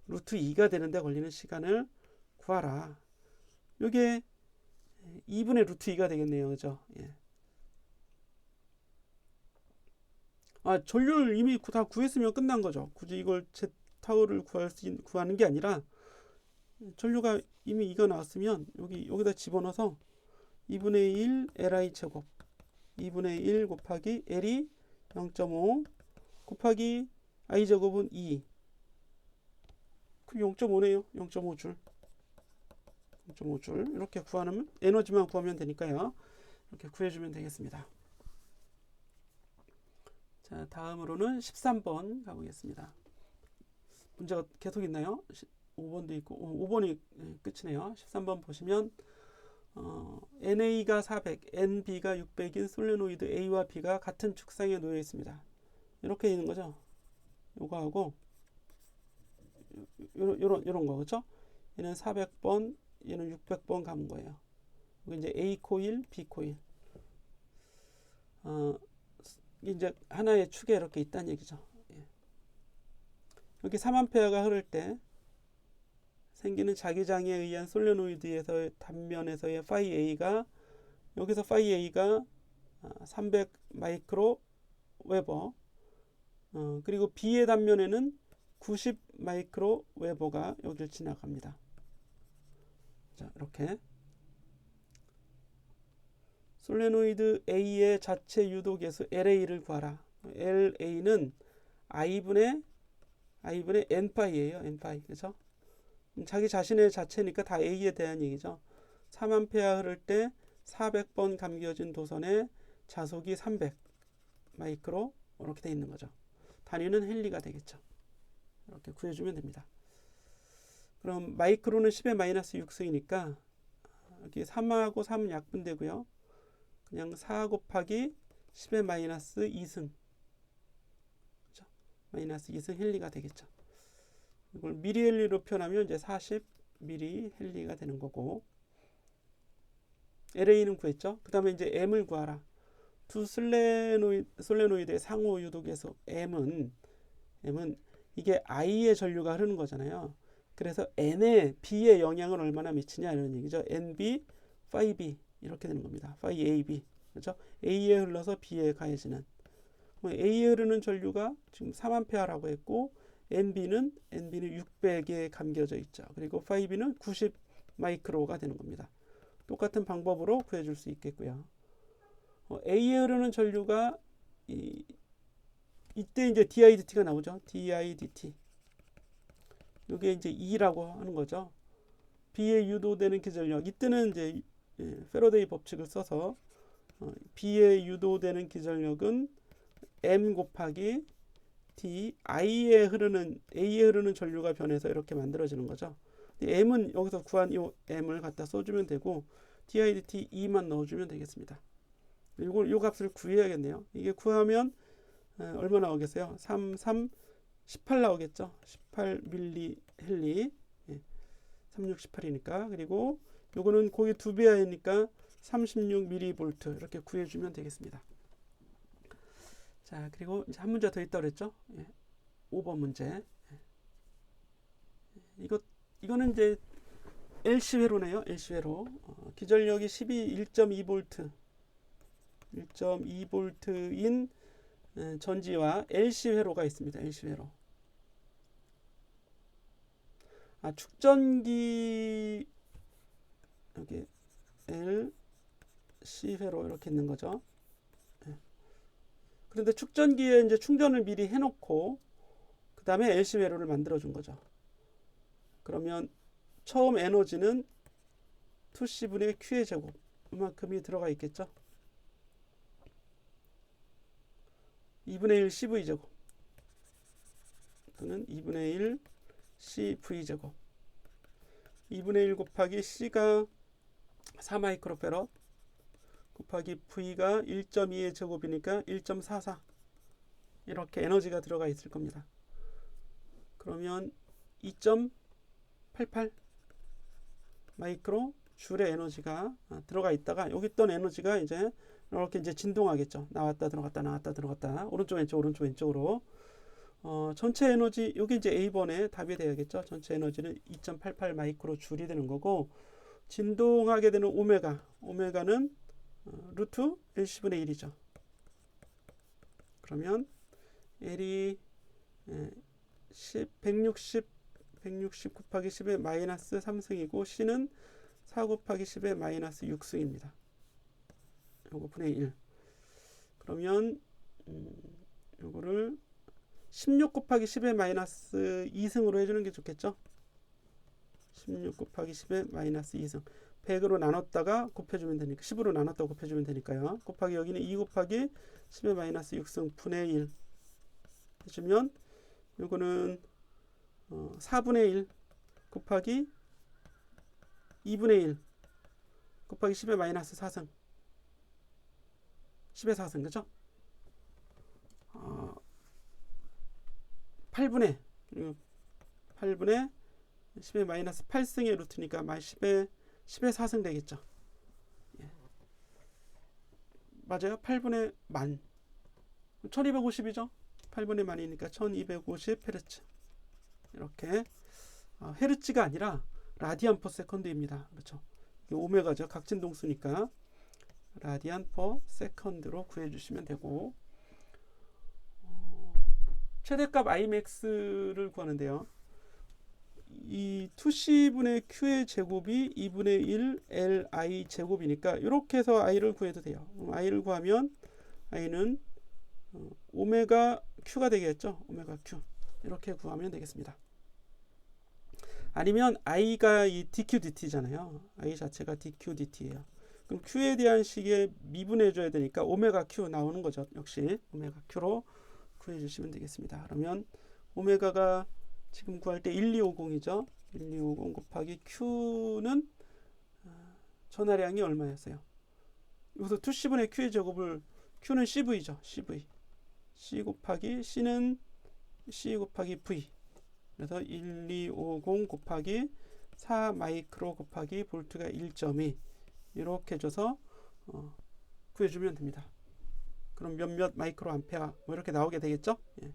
Speaker 1: 루트 2가 되는데 걸리는 시간을 구하라. 요게 2분의 루트 2가 되겠네요. 그죠? 예. 전류를 이미 다 구했으면 끝난 거죠. 굳이 이걸 Z타우를 구하는 게 아니라 전류가 이미 이거 나왔으면 여기다 집어넣어서 2분의 1 Li 제곱 2분의 1 곱하기 L이 0.5 곱하기 I 제곱은 2. 그 0.5네요. 0.5줄. 0.5줄. 이렇게 구하면 에너지만 구하면 되니까요. 이렇게 구해주면 되겠습니다. 자, 다음으로는 13번 가보겠습니다. 문제가 계속 있나요? 5번도 있고 5번이 끝이네요. 13번 보시면 NA가 400, NB가 600인 솔레노이드 A와 B가 같은 축상에 놓여 있습니다. 이렇게 있는 거죠. 요거하고 요런 거 그렇죠? 얘는 400번, 얘는 600번 감은 거예요. 여기 이제 A 코일, B 코일. 이제 하나의 축에 이렇게 있다는 얘기죠. 예. 여기 3A가 흐를 때 생기는 자기장에 의한 솔레노이드에서의 단면에서의 파이 A가 여기서 파이 A가 300 마이크로 웨버 그리고 B의 단면에는 90 마이크로 웨버가 여기를 지나갑니다. 자, 이렇게 솔레노이드 A의 자체 유도계수 LA를 구하라. LA는 I분의 N파이예요. N파이. 그렇죠? 자기 자신의 자체니까 다 A에 대한 얘기죠. 3A 흐를 때 400번 감겨진 도선의 자속이 300 마이크로 이렇게 돼 있는 거죠. 단위는 헨리가 되겠죠. 이렇게 구해주면 됩니다. 그럼 마이크로는 10의 마이너스 6승이니까 여기 3하고 3 약분되고요. 그냥 4 곱하기 10의 마이너스 2승 그렇죠? 마이너스 2승 헨리가 되겠죠. 이걸 미리 헨리로 표현하면 이제 40 미리 헨리가 되는 거고 LA는 구했죠. 그 다음에 이제 M을 구하라. 두 솔레노이드의 상호 유도계수 M은 이게 I의 전류가 흐르는 거잖아요. 그래서 N에 B의 영향을 얼마나 미치냐 이런 얘기죠. NB, 파이 B 이렇게 되는 겁니다. 파이 AB 그렇죠? A에 흘러서 B에 가해지는 A에 흐르는 전류가 지금 3A라고 했고 NB는 600에 감겨져 있죠. 그리고 파이 B는 90 마이크로가 되는 겁니다. 똑같은 방법으로 구해줄 수 있겠고요. A에 흐르는 전류가 이때 이제 DIDT가 나오죠. DIDT. 이게 이제 E라고 하는 거죠. B에 유도되는 기전력. 이때는 이제 패러데이 법칙을 써서 B에 유도되는 기전력은 M 곱하기 D, A에 흐르는 전류가 변해서 이렇게 만들어지는 거죠. M은 여기서 구한 이 M을 갖다 써주면 되고 DIDT E만 넣어주면 되겠습니다. 요 값을 구해야겠네요. 이게 구하면 얼마 나오겠어요? 18 나오겠죠. 18 밀리 헨리 36, 18이니까 그리고 요거는 거기 2배하니까 36 밀리볼트 이렇게 구해주면 되겠습니다. 자, 그리고 이제 한 문제 더 있다 그랬죠? 5번 문제. 이거는 이제 LC회로네요. LC회로. 기전력이 1.2볼트. 1.2볼트인 전지와 LC회로가 있습니다. LC회로. 축전기 여기 LC회로 이렇게 있는 거죠. 그런데 축전기에 이제 충전을 미리 해놓고 그 다음에 LC 회로를 만들어 준 거죠. 그러면 처음 에너지는 2C분의 Q의 제곱 이만큼이 들어가 있겠죠. 2분의 1 CV 제곱 또는 2분의 1 CV 제곱 2분의 1 곱하기 C가 4 마이크로페럿 곱하기 V가 1.2의 제곱이니까 1.44 이렇게 에너지가 들어가 있을 겁니다. 그러면 2.88 마이크로 줄의 에너지가 들어가 있다가 여기 있던 에너지가 이제 이렇게 이제 진동하겠죠. 나왔다 들어갔다 나왔다 들어갔다 오른쪽 왼쪽 오른쪽 왼쪽으로 전체 에너지 여기 이제 A번에 답이 돼야겠죠. 전체 에너지는 2.88 마이크로 줄이 되는 거고 진동하게 되는 오메가는 루트 LC분의 1이죠. 그러면 L이 160 곱하기 10의 마이너스 3승이고 C는 4 곱하기 10의 마이너스 6승입니다. 요거 분의 1. 그러면 요거를 16 곱하기 10의 마이너스 2승으로 해주는 게 좋겠죠. 16 곱하기 10의 마이너스 2승. 100으로 나눴다가 곱해주면 되니까 10으로 나눴다가 곱해주면 되니까요. 곱하기 여기는 2 곱하기 10의 마이너스 6승 분의 1 해주면 요거는 4분의 1 곱하기 2분의 1 곱하기 10의 마이너스 4승 10의 4승 그죠? 8분의 10의 마이너스 8승의 루트니까 10의 4승 되겠죠. 예. 맞아요. 8분의 만 1250이죠. 8분의 만이니까 1250 헤르츠. 이렇게 헤르츠가 아니라 라디안 퍼 세컨드입니다. 그렇죠. 이게 오메가죠. 각진동수니까 라디안 퍼 세컨드로 구해주시면 되고 최대값 Imax를 구하는데요. 이 2C분의 Q의 제곱이 2분의 1 Li 제곱이니까 이렇게 해서 I를 구해도 돼요. I를 구하면 I는 오메가 Q가 되겠죠. 오메가 Q. 이렇게 구하면 되겠습니다. 아니면 I가 이 dQ dt잖아요. I 자체가 dQ dt예요. 그럼 Q에 대한 식에 미분해 줘야 되니까 오메가 Q 나오는 거죠. 역시 오메가 Q로 구해 주시면 되겠습니다. 그러면 오메가가 지금 구할 때 1250이죠. 1250 곱하기 Q는 전하량이 얼마였어요? 여기서 2C분의 Q의 제곱을 Q는 CV죠. CV. C 곱하기 C는 C 곱하기 V. 그래서 1250 곱하기 4 마이크로 곱하기 볼트가 1.2 이렇게 줘서 구해주면 됩니다. 그럼 몇몇 마이크로 암페어 뭐 이렇게 나오게 되겠죠? 예.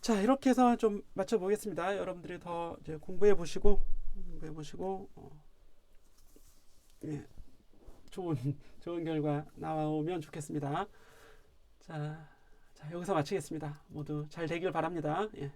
Speaker 1: 자, 이렇게 해서 좀 맞춰보겠습니다. 여러분들이 더 이제 공부해 보시고 예, 좋은 결과 나오면 좋겠습니다. 자, 여기서 마치겠습니다. 모두 잘 되길 바랍니다. 예.